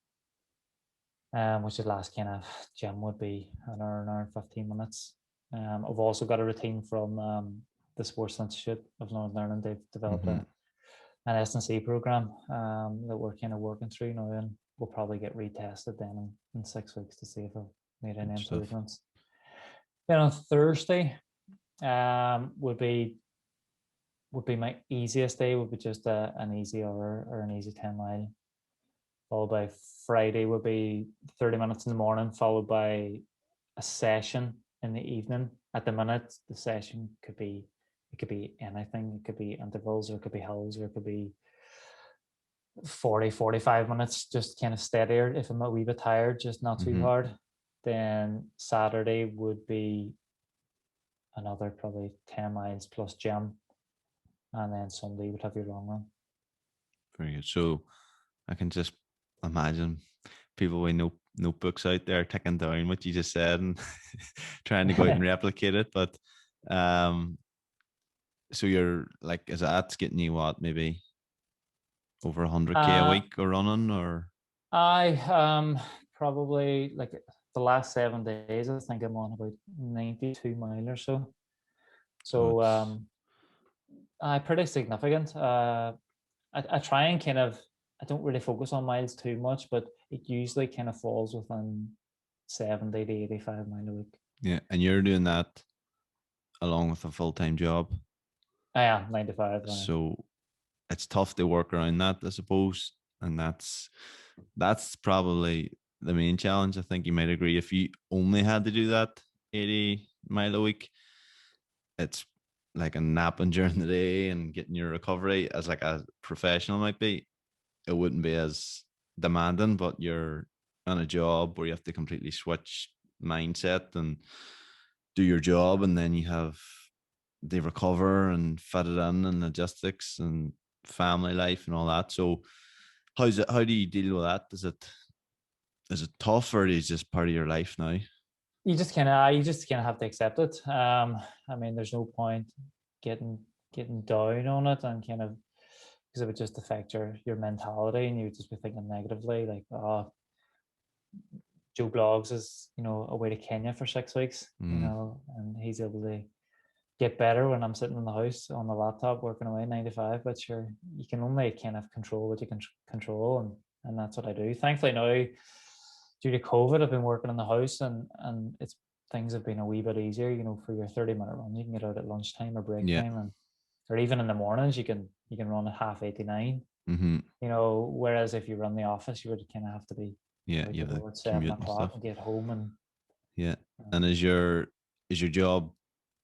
which the last kind of gym would be an hour and 15 minutes. I've also got a routine from the Sports Institute of Northern Ireland. They've developed an S&C program that we're kind of working through now, and we'll probably get retested then in 6 weeks to see if I've made any improvements. Then on Thursday would be my easiest day, would be just an easy hour or an easy 10 mile. Followed by Friday would be 30 minutes in the morning, followed by a a session in the evening. At the minute, the session could be, it could be anything. It could be intervals, or it could be hills, or it could be 45 minutes, just kind of steadier. If I'm a wee bit tired, just not too hard. Then Saturday would be another probably 10 miles plus gym. And then Sunday would have your long run. Very good. So I can just imagine people with notebooks out there taking down what you just said and trying to go out and replicate it. But so you're like, is that's getting you what, maybe over 100K a week or running, or? I probably, like, the last 7 days, I think I'm on about 92 mile or so. So pretty significant. I try and kind of, I don't really focus on miles too much, but it usually kind of falls within 70 to 85 mile a week. Yeah, and you're doing that along with a full-time job. I am 9 to 5. So it's tough to work around that, I suppose. And that's probably the main challenge. I think you might agree. If you only had to do that 80 mile a week, it's like a napping during the day and getting your recovery as like a professional might be. It wouldn't be as demanding, but you're on a job where you have to completely switch mindset and do your job, and then you have they recover and fit it in and logistics and family life and all that. So how do you deal with that? Is it tough, or is it just part of your life now? You just kind of have to accept it. I mean, there's no point getting down on it, and kind of, because it would just affect your mentality, and you would just be thinking negatively, like, oh, Joe Blogs is, away to Kenya for 6 weeks, and he's able to get better when I'm sitting in the house on the laptop working away 9 to 5. But sure, you can only kind of control what you can control, and that's what I do. Thankfully now, due to COVID, I've been working in the house, and it's, things have been a wee bit easier. For your 30-minute run, you can get out at lunchtime or break time, and or even in the mornings, you can run at 89. Whereas if you run the office, you would kind of have to be out the door at 7 o'clock and get home. And and is your job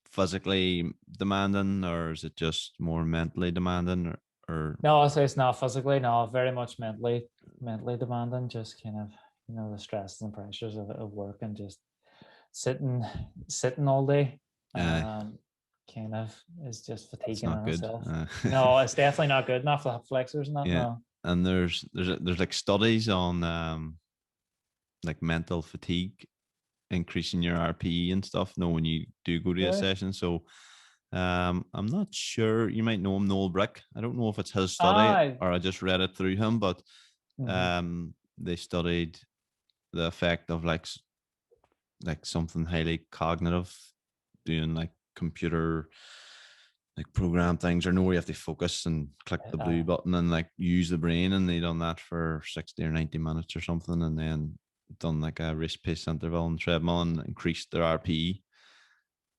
physically demanding, or is it just more mentally demanding, or? No, I'll say it's not physically. No, very much mentally demanding. Just kind of, the stresses and pressures of work, and just sitting all day. Kind of is just fatiguing in itself. No, it's definitely not good. Not for flexors and that. Yeah. No. And there's like studies on like mental fatigue increasing your RPE and stuff. When you do go to a session. So I'm not sure. You might know him, Noel Brick. I don't know if it's his study or I just read it through him, but they studied the effect of like something highly cognitive, doing like computer like program things, or know where you have to focus and click the blue button and like use the brain, and they done that for 60 or 90 minutes or something, and then done like a wrist pace interval and treadmill and increased their RPE.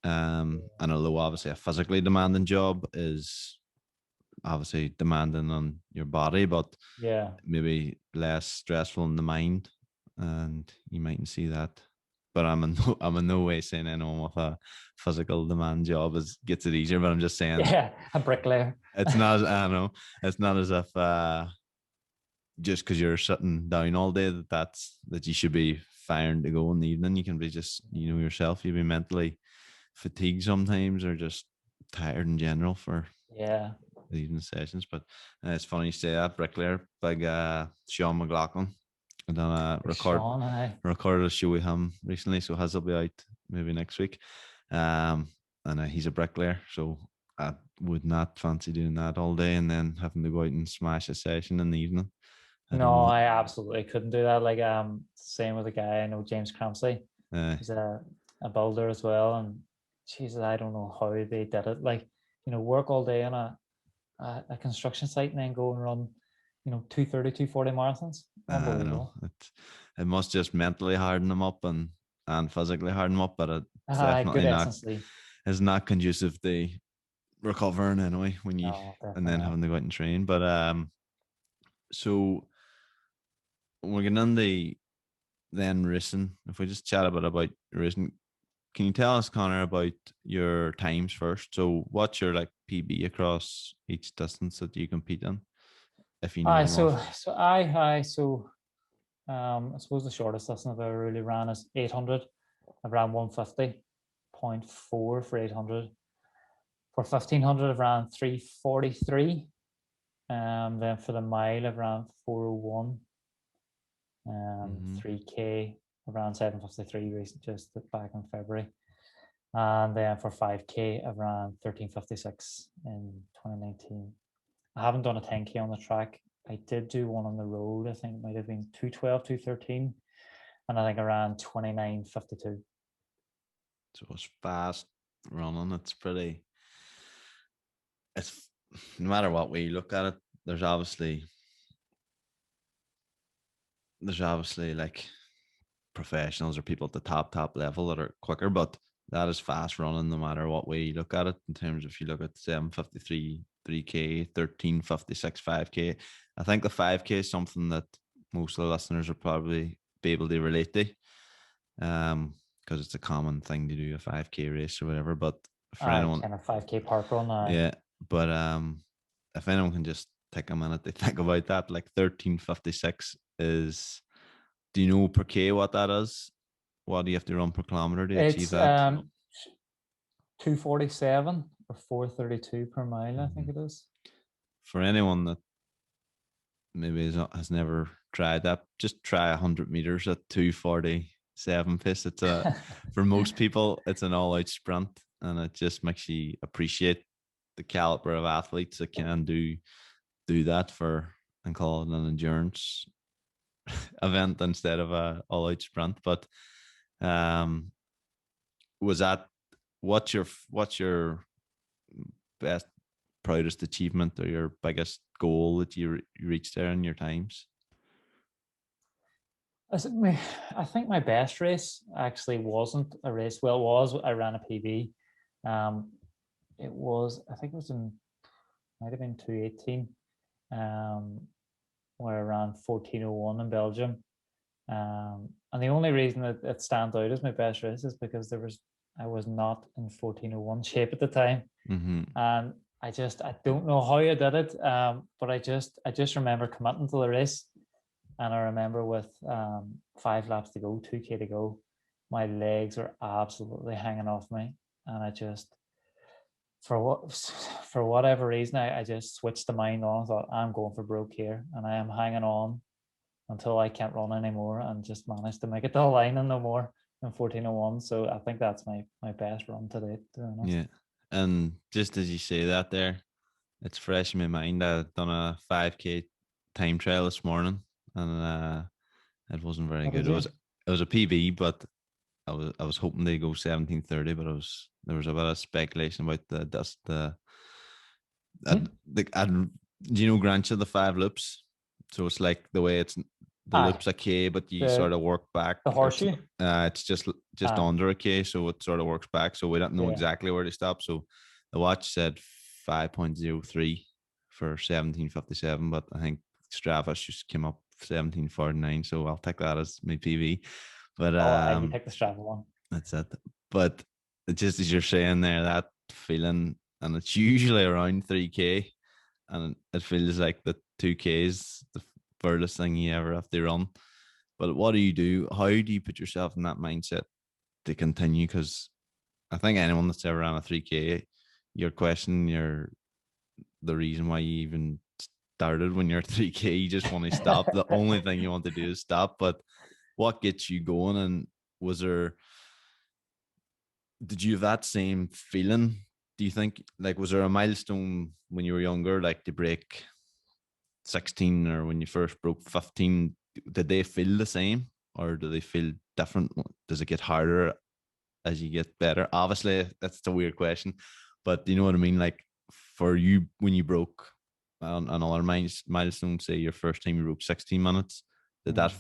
And although obviously a physically demanding job is obviously demanding on your body, but maybe less stressful in the mind, and you mightn't see that. But I'm in no way saying anyone with a physical demand job gets it easier. But I'm just saying, a bricklayer. It's not. I don't know. It's not as if just because you're sitting down all day that you should be firing to go in the evening. You can be just yourself. You'll be mentally fatigued sometimes, or just tired in general for the evening sessions. But it's funny you say that. Bricklayer, big Sean McLaughlin. I done recorded a show with him recently, so his will be out maybe next week. And he's a bricklayer, so I would not fancy doing that all day and then having to go out and smash a session in the evening. I absolutely couldn't do that. Like, same with a guy I know, James Cramsley. He's a builder as well, and Jesus, I don't know how they did it. Like, work all day on a construction site and then go and run 230, 240 marathons. Unbelievable. It must just mentally harden them up and physically harden them up, but it's definitely not conducive to recovering anyway when you and then having to go out and train. But so we're getting into then racing. If we just chat a bit about racing, can you tell us, Connor, about your times first? So, what's your like PB across each distance that you compete in, if you know Aye, them off? I suppose the shortest distance I've ever really ran is 800. I've ran 150.4 for 800. For 1500, I've ran 343. Then for the mile, I've ran 401. 3K, around 753 just back in February. And then for 5K, I ran 1356 in 2019. I haven't done a 10K on the track. I did do one on the road. I think it might have been 212, 213. And I think I ran 2952. So it's fast running. It's pretty. It's no matter what way you look at it. There's obviously like professionals or people at the top level that are quicker, but that is fast running no matter what way you look at it. In terms of if you look at 753 3K, 1356 5K, I think the 5K is something that most of the listeners will probably be able to relate to, because it's a common thing to do a 5K race or whatever. But for anyone, Kind of 5K park run. yeah, but if anyone can just take a minute to think about that, like 1356 is, do you know per K what that is? What do you have to run per kilometer to achieve It's that? 247 or 432 per mile, I think it is. For anyone that maybe has never tried that, just try 100 meters at 247 pace. For most people, it's an all out sprint, and it just makes you appreciate the caliber of athletes that can do that for and call it an endurance event instead of a all out sprint. But um, was that what's your best proudest achievement or your biggest goal that you reached there in your times? I think my best race actually wasn't a race. Well, it was. I ran a PB. It was. I think it was in. Might have been 218. Where I ran 1401 in Belgium. And the only reason that it stands out as my best race is because I was not in 1401 shape at the time, and I don't know how I did it, but I just remember committing to the race, and I remember with 5 laps to go, 2K to go, my legs were absolutely hanging off me, and I just for whatever reason I just switched the mind on. I thought I'm going for broke here, and I am hanging on until I can't run anymore, and just managed to make it to the line and no more in 1401. So I think that's my best run to date, to be honest. Yeah. And just as you say that there, it's fresh in my mind. I've done a 5K time trial this morning, and it wasn't very What good. did It you? was it was a PB, but I was hoping to go 17:30, but there was a bit of speculation about the dust do you know Grancha, the 5 loops? So it's like the way it's the Aye, loops a K, but you sort the of work back. the horseshoe. It's just Aye, under a K, so it sort of works back. So we don't know yeah. exactly where to stop. So the watch said 5.03 for 1757, but I think Strava's just came up 1749. So I'll take that as my PV. But Oh, aye, you picked the Strava one. that's it. But just as you're saying there, that feeling, and it's usually around 3K, and it feels like the 2K is the furthest thing you ever have to run. But what do you do? How do you put yourself in that mindset to continue? Because I think anyone that's ever ran a 3K, you're questioning the reason why you even started when you're 3K. You just want to stop. The only thing you want to do is stop. But what gets you going? And was there did you have that same feeling? Do you think, like, was there a milestone when you were younger, like to break 16 or when you first broke 15? Did they feel the same or do they feel different? Does it get harder as you get better? Obviously, that's a weird question, but do you know what I mean? Like, for you, when you broke another milestone, say your first time you broke 16 minutes, did that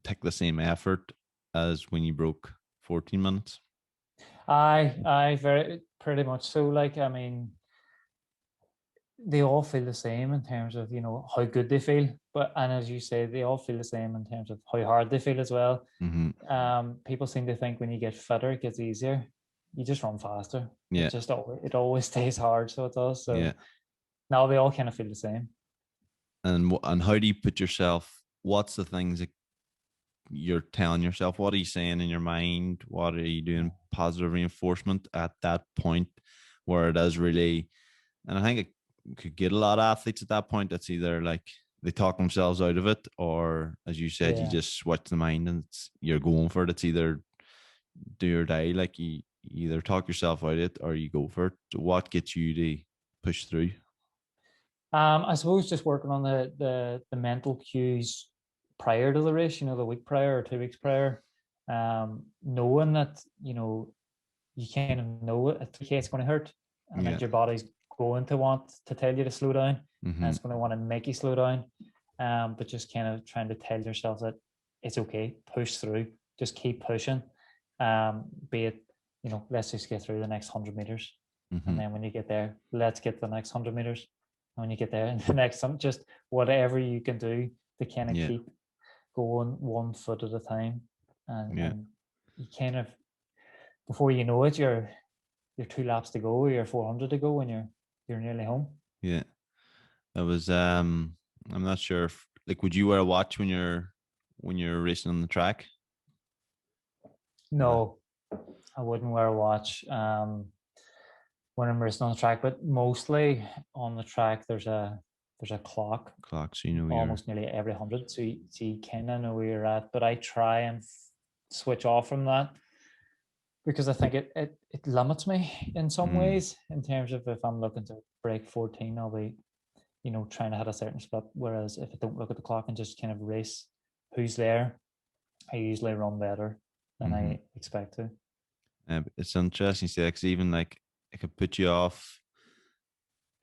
take the same effort as when you broke 14 minutes? I very pretty much so. Like, I mean, they all feel the same in terms of, how good they feel. And as you say, they all feel the same in terms of how hard they feel as well. Mm-hmm. People seem to think when you get fitter, it gets easier. You just run faster. Yeah. It always stays hard. So it does. So Yeah. now they all kind of feel the same. And how do you put yourself? What's the things that you're telling yourself? What are you saying in your mind? What are you doing? Positive reinforcement at that point where it is really, and I think it could get a lot of athletes at that point. It's either like they talk themselves out of it, or as you said, you Yeah. just switch the mind and you're going for it. It's either do or die. Like you either talk yourself out of it or you go for it. So what gets you to push through? I suppose just working on the mental cues prior to the race, the week prior or 2 weeks prior, knowing that, you kind of know okay, it's going to hurt, and Yeah. that your body's going to want to tell you to slow down, Mm-hmm. and it's going to want to make you slow down. But just kind of trying to tell yourself that it's okay, push through, just keep pushing. Be it, let's just get through the next 100 meters. Mm-hmm. And then when you get there, let's get the next 100 meters. And when you get there, and the next some, just whatever you can do to kind of keep going 1 foot at a time. And you kind of, before you know it, you're 2 laps to go, you're 400 to go, and you're nearly home. Yeah. It was I'm not sure if, like, would you wear a watch when you're racing on the track? No, I wouldn't wear a watch when I'm racing on the track, but mostly on the track there's a clock So you know almost nearly every 100, so you kind of know where you're at. But I try and switch off from that, because I think it limits me in some ways, in terms of if I'm looking to break 14, I'll be, trying to hit a certain split. Whereas if I don't look at the clock and just kind of race who's there, I usually run better than I expect to. It's interesting to see, because even like it could put you off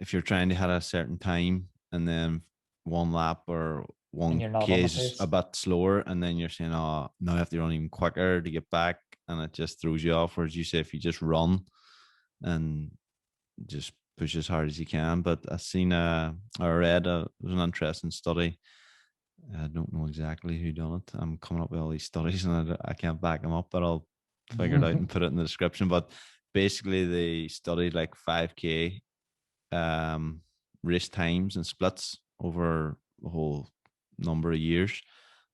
if you're trying to hit a certain time and then one lap or And one you're not on K the is pace. a bit slower, and then you're saying, "Oh, now I have to run even quicker to get back," and it just throws you off. Whereas you say if you just run and just push as hard as you can. But I seen I read it was an interesting study. I don't know exactly who done it. I'm coming up with all these studies and I can't back them up, but I'll figure it out and put it in the description. But basically, they studied like 5K race times and splits over a whole number of years,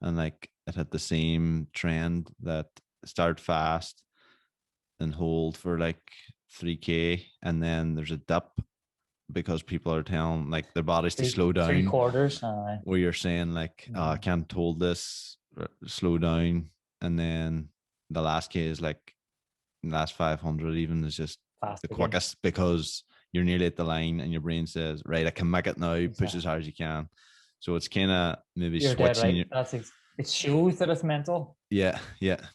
and like it had the same trend that start fast and hold for like 3K, and then there's a dip because people are telling like their bodies to slow Three down, quarters. where you're saying like, oh, I can't hold this, slow down, and then the last K is like last 500 even is just Fast the again. quickest, because you're nearly at the line and your brain says, right, I can make it now, Exactly. push as hard as you can. So it's kind of maybe You're dead switching. right. It shows that it's mental. Yeah,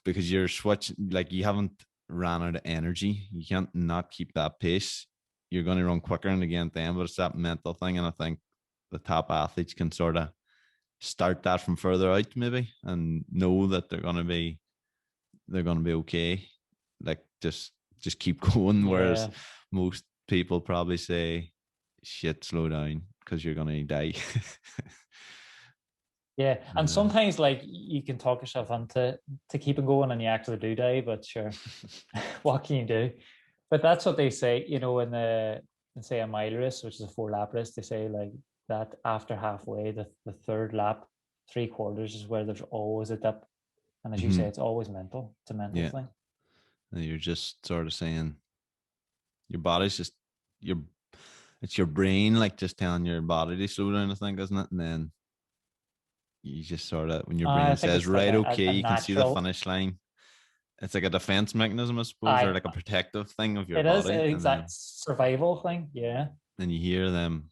because you're switching, like you haven't ran out of energy. You can't not keep that pace. You're going to run quicker and again then, but it's that mental thing. And I think the top athletes can sort of start that from further out maybe and know that they're going to be okay. Like just keep going. Whereas most people probably say, shit, slow down because you're going to die. Yeah, and sometimes like you can talk yourself into keeping going, and you actually do die. But sure, what can you do? But that's what they say, in say a mile race, which is a 4 lap race. They say like that after halfway, the third lap, 3/4 is where there's always a dip, and as you say, it's always mental. It's a mental thing. And you're just sort of saying your body's just it's your brain like just telling your body to slow down, I think, isn't it? And then you just sort of, when your brain I think says, it's like right, okay, a you can see the natural. finish line. It's like a defense mechanism, I suppose, or like a protective thing of your It is body. an And then exact survival thing. Yeah. then you hear them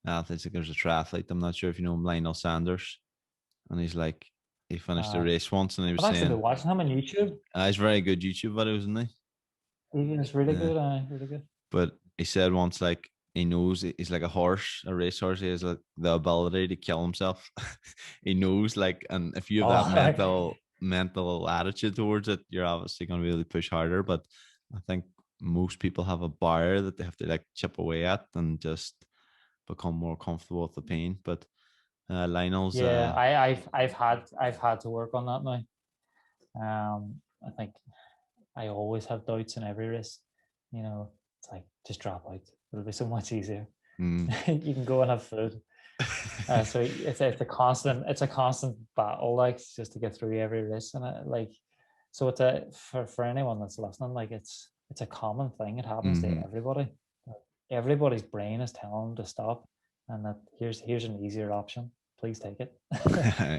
athletes, like there's a triathlete, I'm not sure if you know him, Lionel Sanders, and he's like, he finished a race once and he was I've actually saying, been watching him on YouTube. he's very good YouTube videos, isn't he? He's really good. Really good. But he said once, like, he knows he's like a horse, a racehorse. He has like the ability to kill himself. He knows, like, and if you have that mental attitude towards it, you're obviously going to be able to push harder. But I think most people have a bar that they have to like chip away at and just become more comfortable with the pain. But Lionel's Yeah, I've had to work on that now. I think I always have doubts in every race. It's like, just drop out. It'll be so much easier. mm, You can go and have food. So it's a constant battle, like, just to get through every race, and so for anyone that's listening, like, it's a common thing. It happens to mhm. everybody. Everybody's brain is telling them to stop, and that here's an easier option. Please take it.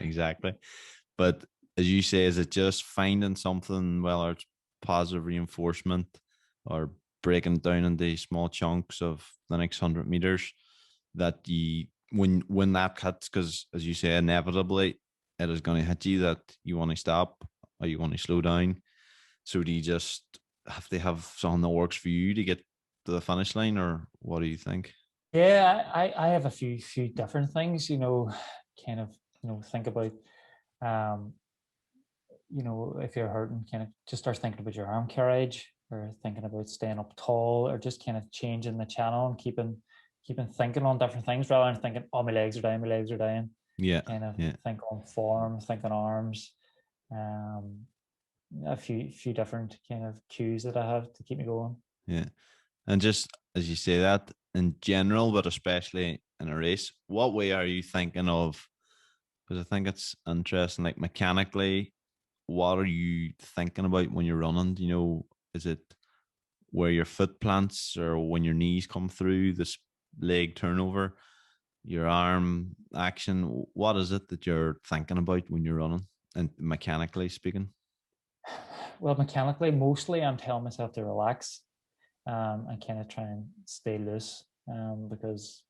Exactly. But as you say, is it just finding something, whether it's positive reinforcement or breaking it down into small chunks of the next 100 meters, that you, when that hits, because as you say, inevitably it is going to hit you, that you want to stop or you want to slow down. So do you just have to have something that works for you to get to the finish line, or what do you think? Yeah, I have a few different things, kind of, think about, um, if you're hurting, kind of just start thinking about your arm carriage, or thinking about staying up tall, or just kind of changing the channel and keeping thinking on different things, rather than thinking, oh, my legs are down, my legs are down. Yeah, Kind of yeah. think on form, think on arms. Um, a few different kind of cues that I have to keep me going. Yeah. And just as you say that in general, but especially in a race, what way are you thinking of? Because I think it's interesting, like mechanically, what are you thinking about when you're running? Is it where your foot plants or when your knees come through this leg turnover, your arm action? What is it that you're thinking about when you're running, and mechanically speaking? Well, mechanically, mostly I'm telling myself to relax, and kind of try and stay loose, because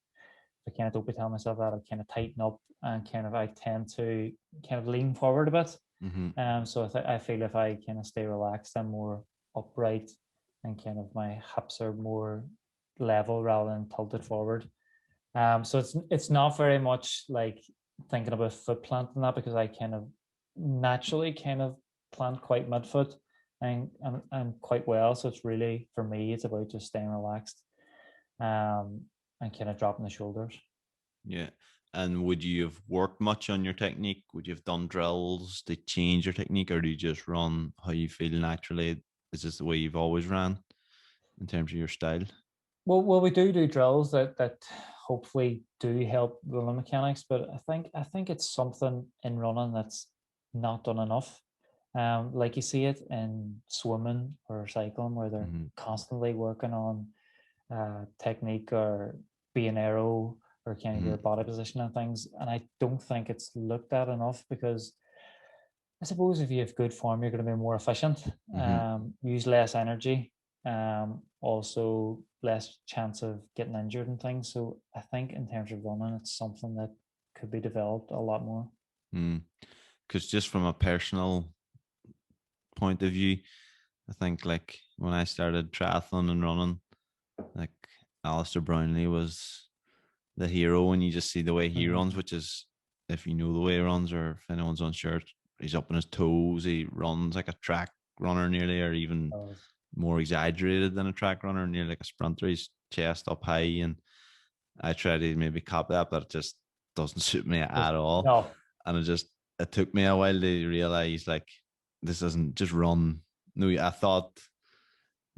if I kind of don't be telling myself that, I kind of tighten up, and kind of I tend to kind of lean forward a bit. Mm-hmm. So I feel if I kind of stay relaxed, I'm more upright, and kind of my hips are more level rather than tilted forward. So it's not very much like thinking about foot planting that, because I kind of naturally kind of plant quite midfoot, and quite well. So it's really, for me, it's about just staying relaxed, and kind of dropping the shoulders. Yeah. And would you have worked much on your technique? Would you have done drills to change your technique, or do you just run how you feel naturally? Is this the way you've always ran in terms of your style? Well, we do drills that hopefully do help running mechanics, but I think it's something in running that's not done enough. Like, you see it in swimming or cycling, where they're Mm-hmm. constantly working on technique, or being aero, or kind of Mm-hmm. your body position and things. And I don't think it's looked at enough, because I suppose if you have good form, you're going to be more efficient, Mm-hmm. use less energy, also less chance of getting injured and things. So I think in terms of running, it's something that could be developed a lot more. Because just from a personal point of view, I think like when I started triathlon and running, like Alistair Brownlee was the hero, and you just see the way he runs, Mm-hmm. which is, if you know the way he runs, or if anyone's unsure, he's up on his toes. He runs like a track runner nearly, or even more exaggerated than a track runner, nearly like a sprinter. He's chest up high, and I try to maybe cop that, but it just doesn't suit me at all. No. And it took me a while to realize, like, this isn't just run. No, I thought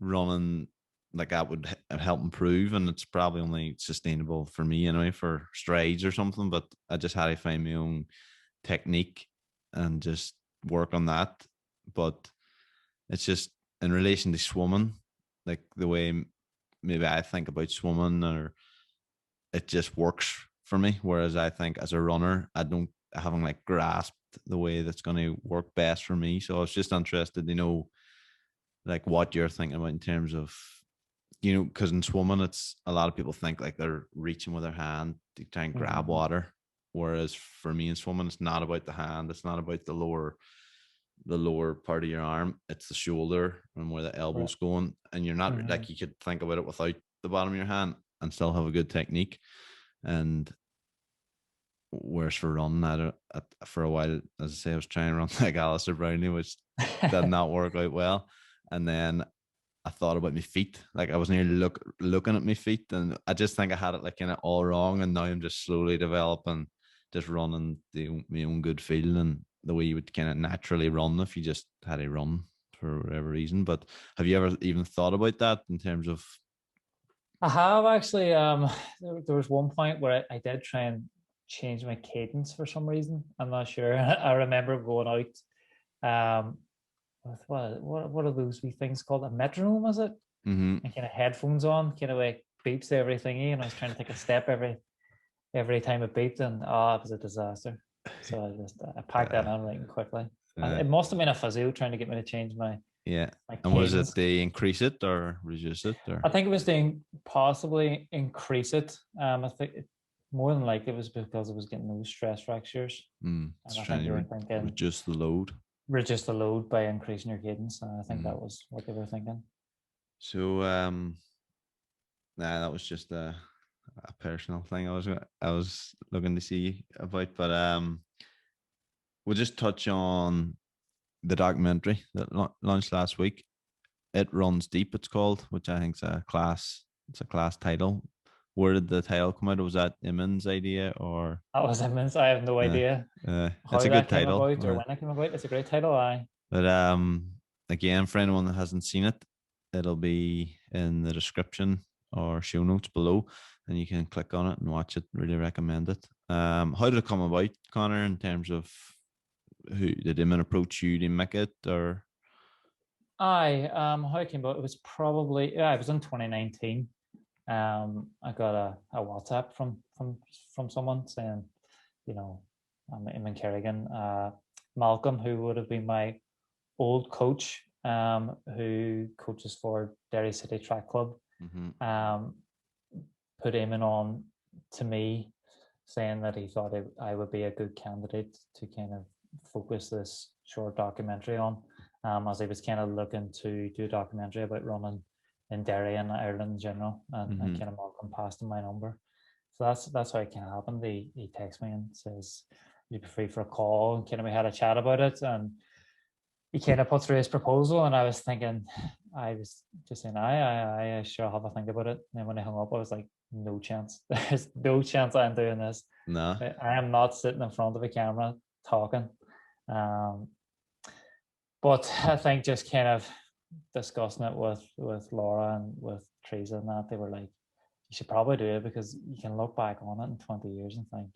running like that would help improve, and it's probably only sustainable for me anyway, for strides or something. But I just had to find my own technique and just work on that. But it's just in relation to swimming, like the way maybe I think about swimming, or it just works for me. Whereas I think as a runner, I haven't like grasped the way that's going to work best for me. So I was just interested to know like what you're thinking about in terms of, because in swimming, it's a lot of people think like they're reaching with their hand to try and grab Mm-hmm. water. Whereas for me in swimming, it's not about the hand. It's not about the lower part of your arm. It's the shoulder and where the elbow's Right. going. And you're not Mm-hmm. like, you could think about it without the bottom of your hand and still have a good technique. And whereas for running, for a while, as I say, I was trying to run like Alistair Brownlee, which did not work out well. And then I thought about my feet. Like I was nearly looking at my feet, and I just think I had it like kind of all wrong. And now I'm just slowly developing, just running my own good feeling, the way you would kind of naturally run if you just had a run for whatever reason. But have you ever even thought about that in terms of? I have actually. There was one point where I did try and change my cadence for some reason. I'm not sure. I remember going out with what are those wee things called? A metronome, is it? Mm-hmm. And kind of headphones on, kind of like beeps every thingy, and I was trying to take a step every time it beeped, and it was a disaster. So I packed that in right quickly. Uh, It must have been a physio trying to get me to change yeah. my And was it cadence. they increase it or reduce it I or? think it was to possibly increase it. I think more than likely it was because it was getting those stress fractures, It's and I trying think they to were thinking reduce the load. reduce the load by increasing your cadence. And I think Mm. that was what they were thinking. So nah, that was just a personal thing. I was looking to see about, but we'll just touch on the documentary that launched last week. It Runs Deep, it's called, which I think is a class. It's a class title. Where did the title come out? Was that Iman's idea or? That was immense. I have no Uh, idea it's how a good that came title. about or when it came about. It's a great title. I But again, for anyone that hasn't seen it, it'll be in the description or show notes below, and you can click on it and watch it. Really recommend it. How did it come about, Connor? In terms of who did Eamon approach you to make it, or? how it came about. It was probably it was in 2019. I got a WhatsApp from someone saying, you know, I'm in Kerrigan. Malcolm, who would have been my old coach, who coaches for Derry City Track Club, Mm-hmm. um, put Eamon on to me, saying that he thought I would be a good candidate to kind of focus this short documentary on, as he was kind of looking to do a documentary about running in Derry and Ireland in general, and Mm-hmm. kind of Malcolm passed him my number. So that's how it kind of happened. He texts me and says, "You'd be free for a call," and kind of we had a chat about it, and he kind of put through his proposal, and I was thinking, I was just saying, I sure have a think about it. And then when I hung up, I was like, no chance. There's no chance I'm doing this. No. I am not sitting in front of a camera talking. Um, but I think just kind of discussing it with Laura and with Teresa and that, they were like, you should probably do it because you can look back on it in 20 years and think,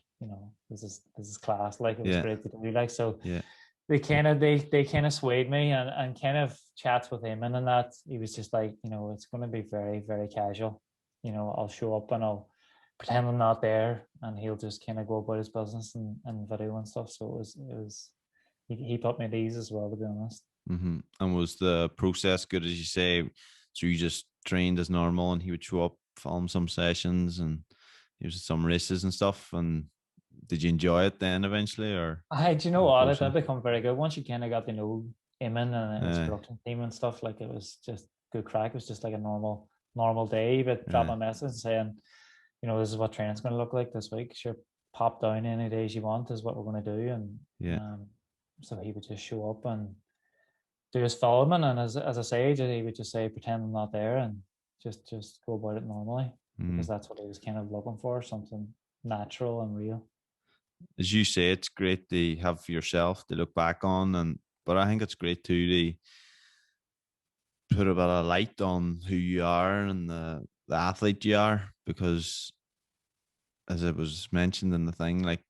this is class. Like it was Yeah. great to do. Like so Yeah. they kind of swayed me and kind of chats with him and that he was just like, it's going to be very, very casual. I'll show up and I'll pretend I'm not there and he'll just kind of go about his business and video and stuff. So it was he put me at ease as well, to be honest. Mm-hmm. And was the process good, as you say? So you just trained as normal, and he would show up, film some sessions, and he was at some races and stuff. And did you enjoy it then eventually, or Do you know the what? It did process? become very good once you kind of got to know Eamon and his Uh, production team and stuff. Like it was just good crack. It was just like a normal day. But drop uh, a message saying, this is what training's going to look like this week. Sure, pop down any days you want is what we're going to do. And yeah. so he would just show up and do his filming. And as I say, he would just say, pretend I'm not there and just go about it normally because Mm. that's what he was kind of looking for, something natural and real. As you say, it's great to have yourself to look back on, and but I think it's great too to put a bit of light on who you are and the athlete you are, because as it was mentioned in the thing, like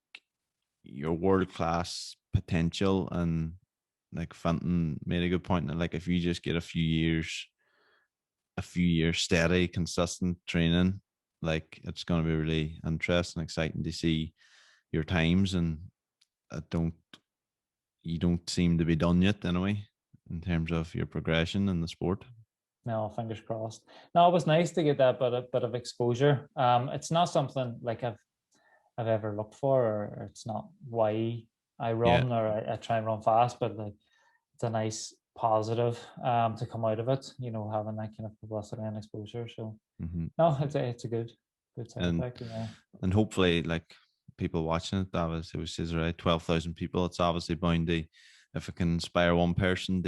your world class potential, and like Fenton made a good point that like if you just get a few years steady, consistent training, like it's going to be really interesting, exciting to see your times. And I don't, you don't seem to be done yet anyway, in terms of your progression in the sport. No, fingers crossed. No, it was nice to get that bit of exposure. It's not something like I've ever looked for, or it's not why I Yeah. run or I try and run fast, but like it's a nice positive to come out of it, having that kind of publicity and exposure. So Mm-hmm. no, it's a good side and effect, and hopefully, like, people watching it, that was, it was says right, 12,000 people. It's obviously bound to, if it can inspire one person,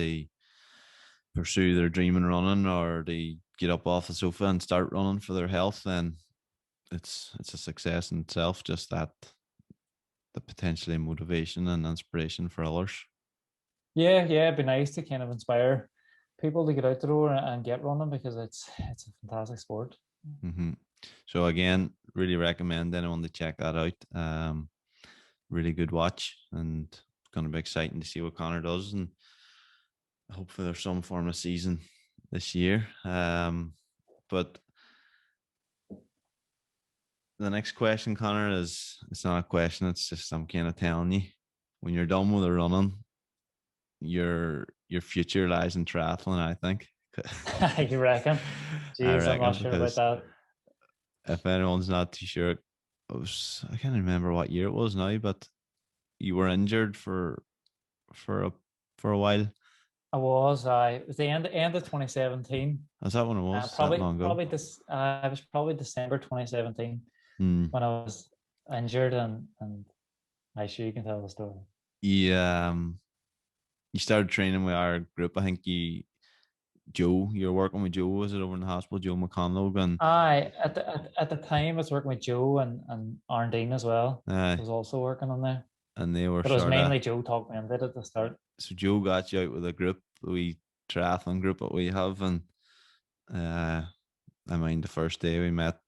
pursue their dream in running, or they get up off the sofa and start running for their health, then it's a success in itself. Just that the potentially motivation and inspiration for others. Yeah, yeah, it'd be nice to kind of inspire people to get out the door and get running, because it's a fantastic sport. Mm-hmm. So again, really recommend anyone to check that out. Really good watch, and it's going to be exciting to see what Conor does, and hopefully there's some form of season this year. But the next question, Conor, it's not a question. It's just I'm kind of telling you, when you're done with the running, your future lies in triathlon. I think. You reckon? I Jeez, I'm not reckon, sure about because that. if anyone's not too sure, I can't remember what year it was now, but you were injured for a for a while. I it was the end of 2017. Is that when it was? That Probably long ago? probably this it was probably December 2017 Hmm. when I was injured, and I sure you can tell the story. Yeah. You started training with our group. I think Joe, you were working with Joe, was it, over in the hospital, Joe McConlogue, and I at the time I was working with Joe and Arndine as well. uh, Was also working on there, and they were but it was sort of, mainly Joe talked me into it at the start. so Joe got you out with a group, we triathlon group that we have, and uh, I mind the first day we met,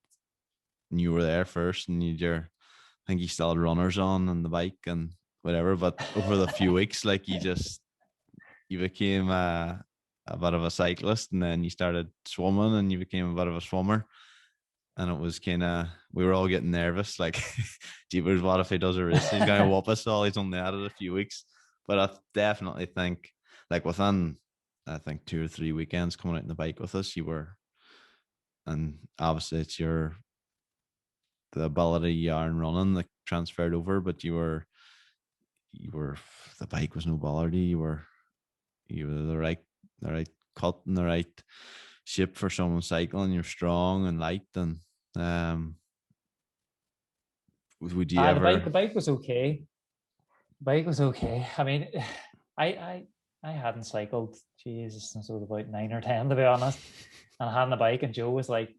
and you were there first, and I think you still had runners on the bike and whatever, but over the few weeks, like you became a bit of a cyclist, and then you started swimming, and you became a bit of a swimmer. And it was kind of, we were all getting nervous, like, jeepers, what if he does a race? He's going to whoop us all. He's only had it a few weeks. But I definitely think, like, within, I think, 2 or 3 weekends coming out on the bike with us, you were, and obviously it's the ability you are in running that transferred over, but you were, the bike was no bother to you. You were the right cut and the right shape for someone cycling. You're strong and light, and um, would you The ever? bike was okay. The bike was okay. I mean, I I I hadn't cycled, Jesus, since I was about 9 or 10, to be honest. And I had a bike, and Joe was like,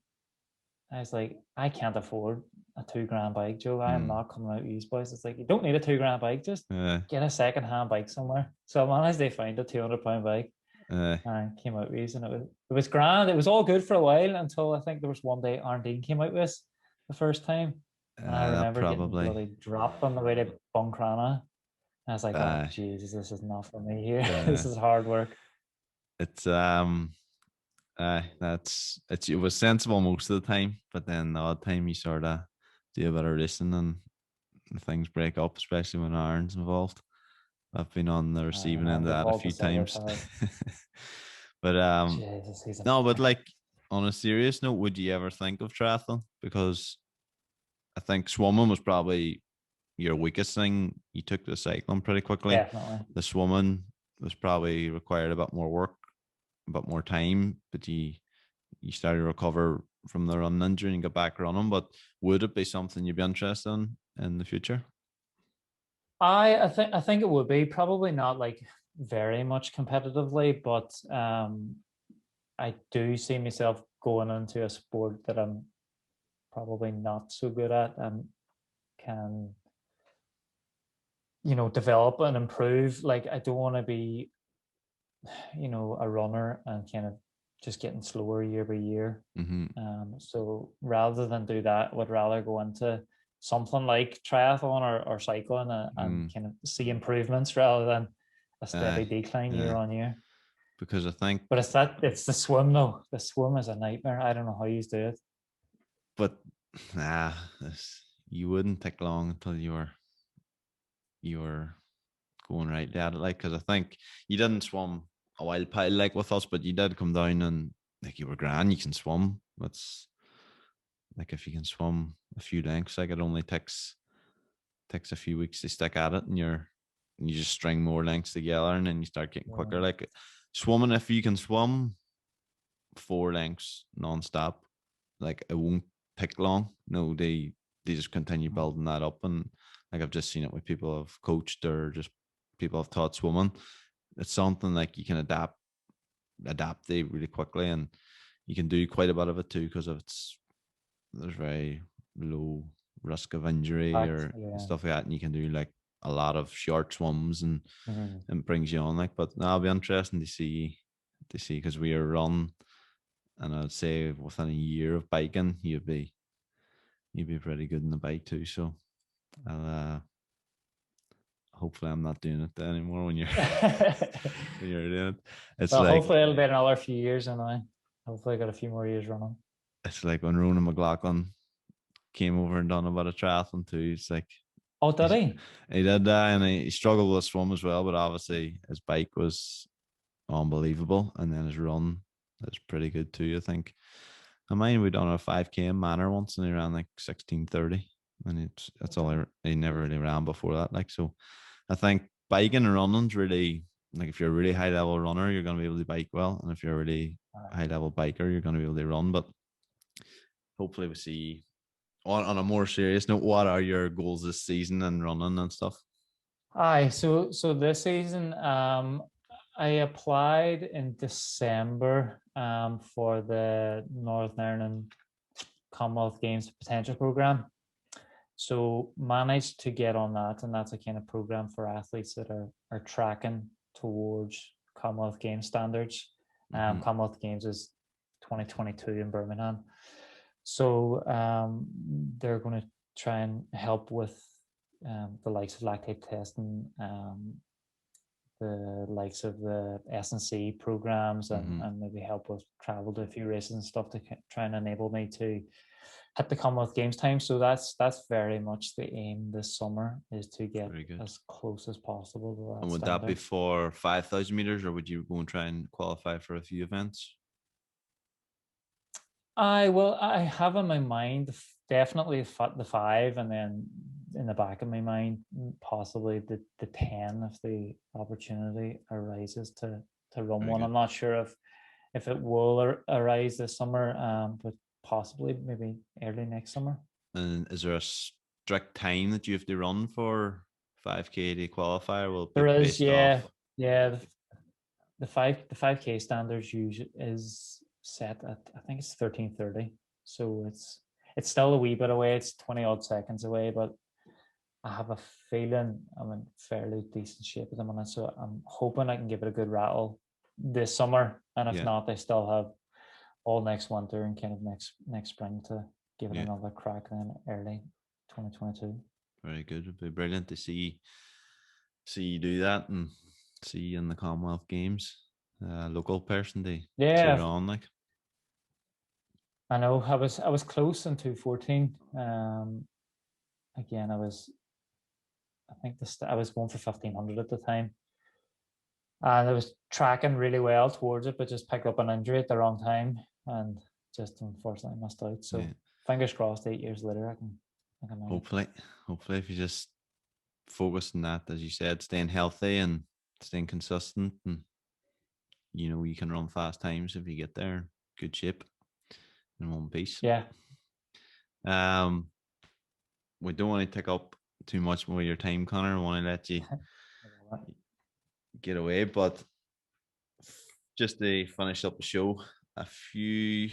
I was like, I can't afford a 2 grand bike, Joe. I am Hmm. not coming out with these boys. It's like, you don't need a 2 grand bike, just Uh, get a second hand bike somewhere. So I managed to find a 200 pound bike uh, and came out with these, and it was grand. It was all good for a while until I think there was one day Arndine came out with us the first time. And I that remember getting probably. bloody dropped on the way to Buncrana. I was like, oh Uh, Jesus, this is not for me here. uh, This is hard work. it's it was sensible most of the time, but then the odd time you sort of do a bit of racing, and things break up, especially when iron's involved. I've been on the I receiving know, end of we've that a all few the silver times. card. But Jesus, he's a no, but nightmare. like, on a serious note, would you ever think of triathlon? Because I think swimming was probably your weakest thing. You took the cycling pretty quickly. Definitely. The swimming was probably required a bit more work, a bit more time, but you started to recover from the run injury and get back running. But would it be something you'd be interested in the future? I think it would be probably not like very much competitively, but I do see myself going into a sport that I'm probably not so good at and can, develop and improve. Like, I don't want to be, a runner and kind of just getting slower year by year. Mm-hmm. So rather than do that, I would rather go into something like triathlon or cycling, and Mm. kind of see improvements rather than a Uh, steady decline year yeah, on year. because I think, But it's the swim though. The swim is a nightmare. I don't know how you do it. but nah, you wouldn't take long until you were going right at it. Like, because I think you didn't swim a wild pile like with us, but you did come down, and like, you were grand. You can swim. That's like, if you can swim a few lengths, like, it only takes a few weeks to stick at it, and you just string more lengths together, and then you start getting quicker. Yeah. Like, swimming, if you can swim 4 lengths non-stop, like, it won't take long. No, they just continue building that up, and like, I've just seen it with people I've coached, or just people I've taught swimming. It's something like you can adapt adapt to really quickly, and you can do quite a bit of it too because there's very low risk of injury Fact, or yeah. stuff like that, and you can do like a lot of short swims and Mhm. it brings you on. Like, but that'll be interesting to see because we are run, and I'd say within a year of biking, you'd be pretty good in the bike too. So I'll hopefully I'm not doing it anymore when you're when you're doing it. It's Well, like hopefully it'll be another few years, and I hopefully got a few more years running. it's like when Ronan McLaughlin came over and done about a triathlon too. It's like Oh, did he? he did that, and he struggled with swim as well, but obviously his bike was unbelievable, and then his run is pretty good too. I think. I mind we done a 5K in Manor once, and he ran like 16:30, and it's all he never really ran before that. Like, so, I think biking and running's really like if you're a really high level runner, you're going to be able to bike well, and if you're a really high level biker, you're going to be able to run. But hopefully, we see on a more serious note, what are your goals this season and running and stuff? Aye, so this season, I applied in December for the Northern Ireland Commonwealth Games Potential Program. So managed to get on that, and that's a kind of program for athletes that are tracking towards Commonwealth Games standards. Commonwealth Games is 2022 in Birmingham. So they're going to try and help with the likes of lactate testing, the likes of the S&C programs, and maybe help with travel to a few races and stuff to try and enable me to hit the Commonwealth Games time. So that's very much the aim this summer, is to get as close as possible to that. And would standard. that be for 5,000 meters, or would you go and try and qualify for a few events? I have in my mind definitely the 5, and then in the back of my mind possibly the 10 if the opportunity arises to run Very one. good. I'm not sure if it will arise this summer, but possibly maybe early next summer. And is there a strict time that you have to run for 5K to qualify, or will it be There is, based off? yeah. The 5K standards usually is set at, I think it's 13:30, so it's still a wee bit away. It's 20 odd seconds away, but I have a feeling I'm in fairly decent shape at the moment, so I'm hoping I can give it a good rattle this summer. And if not, I still have all next winter and kind of next spring to give it another crack then early 2022. Very good. It'd be brilliant to see you do that and see you in the Commonwealth Games. Local person to cheer on, like. I know I was close in 2014. Again, I think I was going for 1500 at the time, and I was tracking really well towards it, but just picked up an injury at the wrong time and just unfortunately missed out. So fingers crossed, 8 years later, I can hopefully if you just focus on that, as you said, staying healthy and staying consistent, and you can run fast times if you get there in good shape in one piece. Yeah. We don't want to take up too much more of your time, Conor. I want to let you get away, but just to finish up the show, a few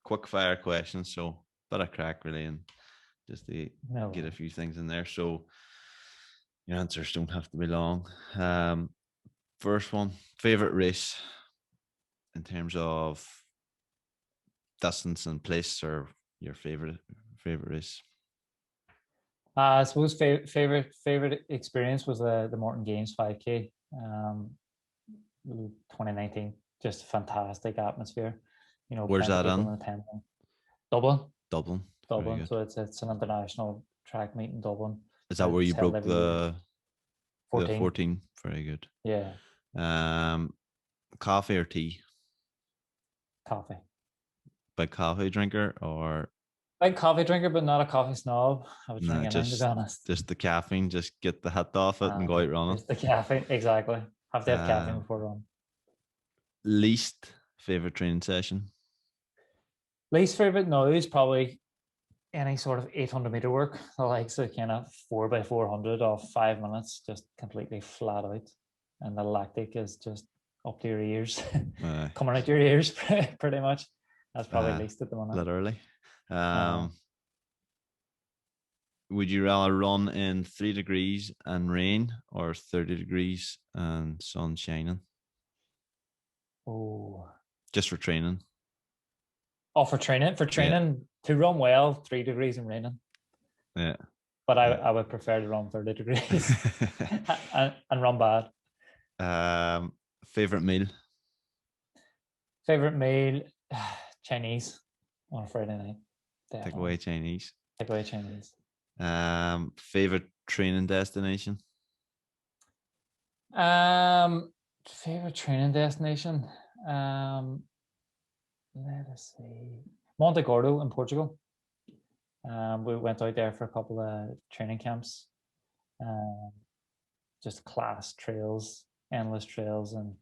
quick fire questions, so bit of crack really, and just to get a few things in there, so your answers don't have to be long. First one, favorite race in terms of distance and place, or your favorite race? I suppose favorite experience was the Morton Games 5K, 2019. Just fantastic atmosphere. Where's that in? Dublin. Dublin. So it's an international track meet in Dublin. Is that where you broke the 14? 14? Very good. Yeah. Coffee or tea? Coffee. Big coffee drinker or? Big coffee drinker, but not a coffee snob. I would drink anything, to be honest. Just the caffeine, just get the hit off it and go out running. Just the caffeine, exactly. Have to have caffeine before run. Least favorite training session? Least favorite now is probably any sort of 800-meter work, the likes of kind of 4x400 off 5 minutes, just completely flat out. And the lactic is just up to your ears, Aye. coming out your ears, pretty much. That's probably least at the moment. Literally. Would you rather run in 3 degrees and rain or 30 degrees and sun shining? Oh, Just for training. oh, for training, to run well, 3 degrees and raining. Yeah. But I would prefer to run 30 degrees and run bad. Favorite meal? Favorite meal, Chinese on a Friday night. Take away Chinese. Take away Chinese. Favorite training destination? Favorite training destination. Let us see. Monte Gordo in Portugal. We went out there for a couple of training camps. Just class trails, endless trails, and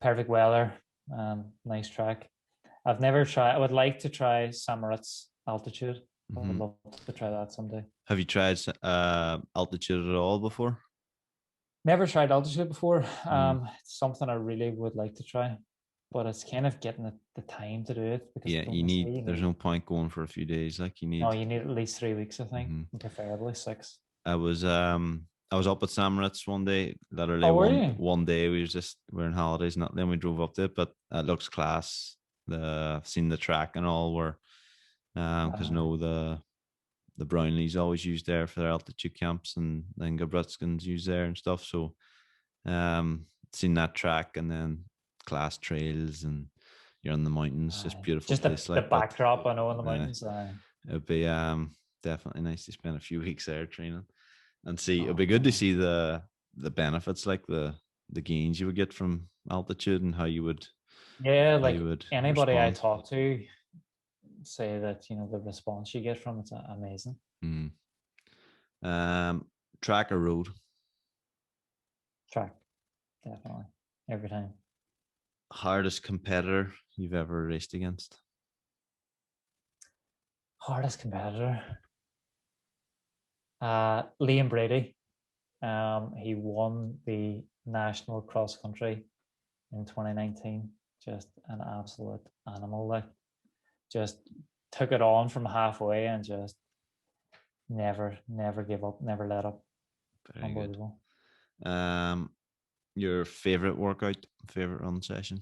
perfect weather. Nice track. I've never tried. I would like to try Samarit's altitude. I would love to try that someday. Have you tried altitude at all before? Never tried altitude before. It's something I really would like to try, but it's kind of getting the time to do it. Because you need. There's no point going for a few days. Like you need. No, you need at least 3 weeks, I think, and preferably 6. I was up at Samarit's one day. Literally one day we were in holidays, and then we drove up to it. But it looks class. I've seen the track and all were, because the Brownlees always use there for their altitude camps, and then Gabrutskins use there and stuff. So, seen that track, and then class trails, and you're in the mountains, just beautiful. Just the backdrop, I know, in the mountains. It'd be definitely nice to spend a few weeks there training, and see. It'd be good to see the benefits, like the gains you would get from altitude, and how you would. Yeah, like anybody respond. I talk to say that the response you get from it's amazing. Track or road? Track, definitely, every time. Hardest competitor you've ever raced against? Hardest competitor, Liam Brady. He won the national cross country in 2019. Just an absolute animal. Like, just took it on from halfway and just never give up, never let up. Very unbelievable. Good. Your favorite workout, favorite run session?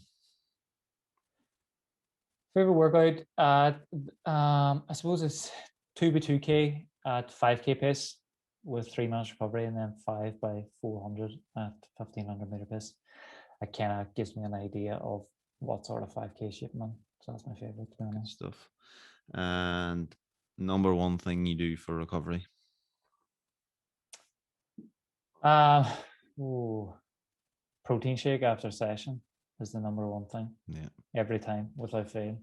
Favorite workout, I suppose it's 2x2K at 5K pace with 3 minutes recovery, and then 5x400 at 1500 meter pace. It kind of gives me an idea of what sort of 5K shape I'm in. So that's my favorite, to be honest. Good stuff. And number one thing you do for recovery? Protein shake after session is the number one thing. Yeah. Every time, without fail.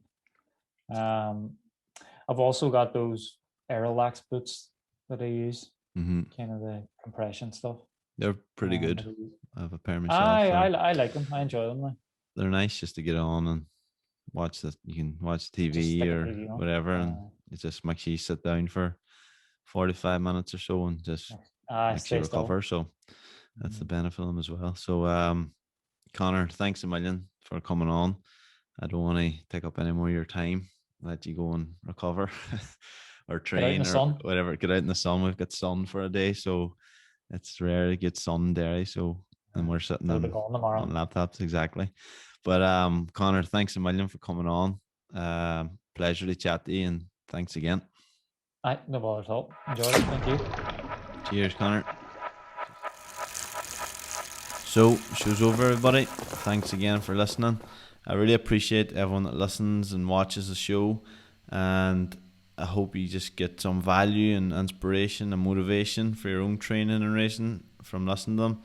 I've also got those Aerolax boots that I use, kind of the compression stuff. They're pretty good. I have a pair myself. I like them. I enjoy them. They're nice just to get on and watch that. You can watch TV or whatever, and it just makes you sit down for 45 minutes or so and just makes you recover. So that's the benefit of them as well. So, Conor, thanks a million for coming on. I don't want to take up any more of your time. Let you go and recover or train or whatever. Get out in the sun. We've got sun for a day, so it's rare to get sun in Derry. So, and we're sitting on laptops, exactly. But Conor, thanks a million for coming on. Pleasure to chat to you, and thanks again. No bother at all. Enjoyed it. Thank you. Cheers, Conor. So, show's over, everybody. Thanks again for listening. I really appreciate everyone that listens and watches the show, and I hope you just get some value and inspiration and motivation for your own training and racing from listening to them.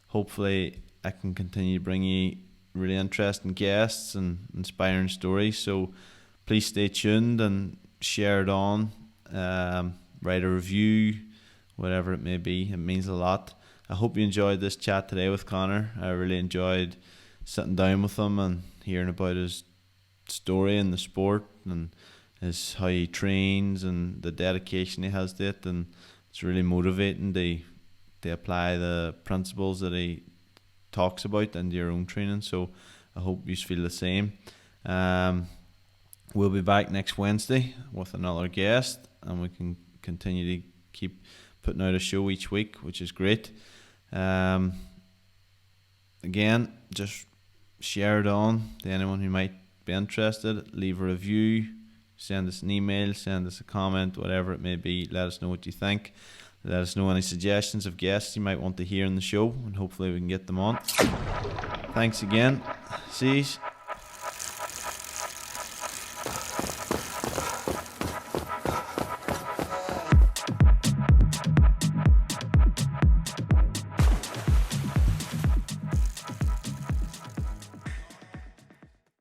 Hopefully I can continue to bring you really interesting guests and inspiring stories, so please stay tuned and share it on, write a review, whatever it may be. It means a lot. I hope you enjoyed this chat today with Conor. I really enjoyed sitting down with him and hearing about his story in the sport and how he trains and the dedication he has to it, and it's really motivating to apply the principles that he talks about in your own training. So I hope you feel the same. We'll be back next Wednesday with another guest, and we can continue to keep putting out a show each week, which is great. Again, just share it on to anyone who might be interested. Leave a review, send us an email, send us a comment, whatever it may be. Let us know what you think. Let us know any suggestions of guests you might want to hear in the show, and hopefully we can get them on. Thanks again. See you.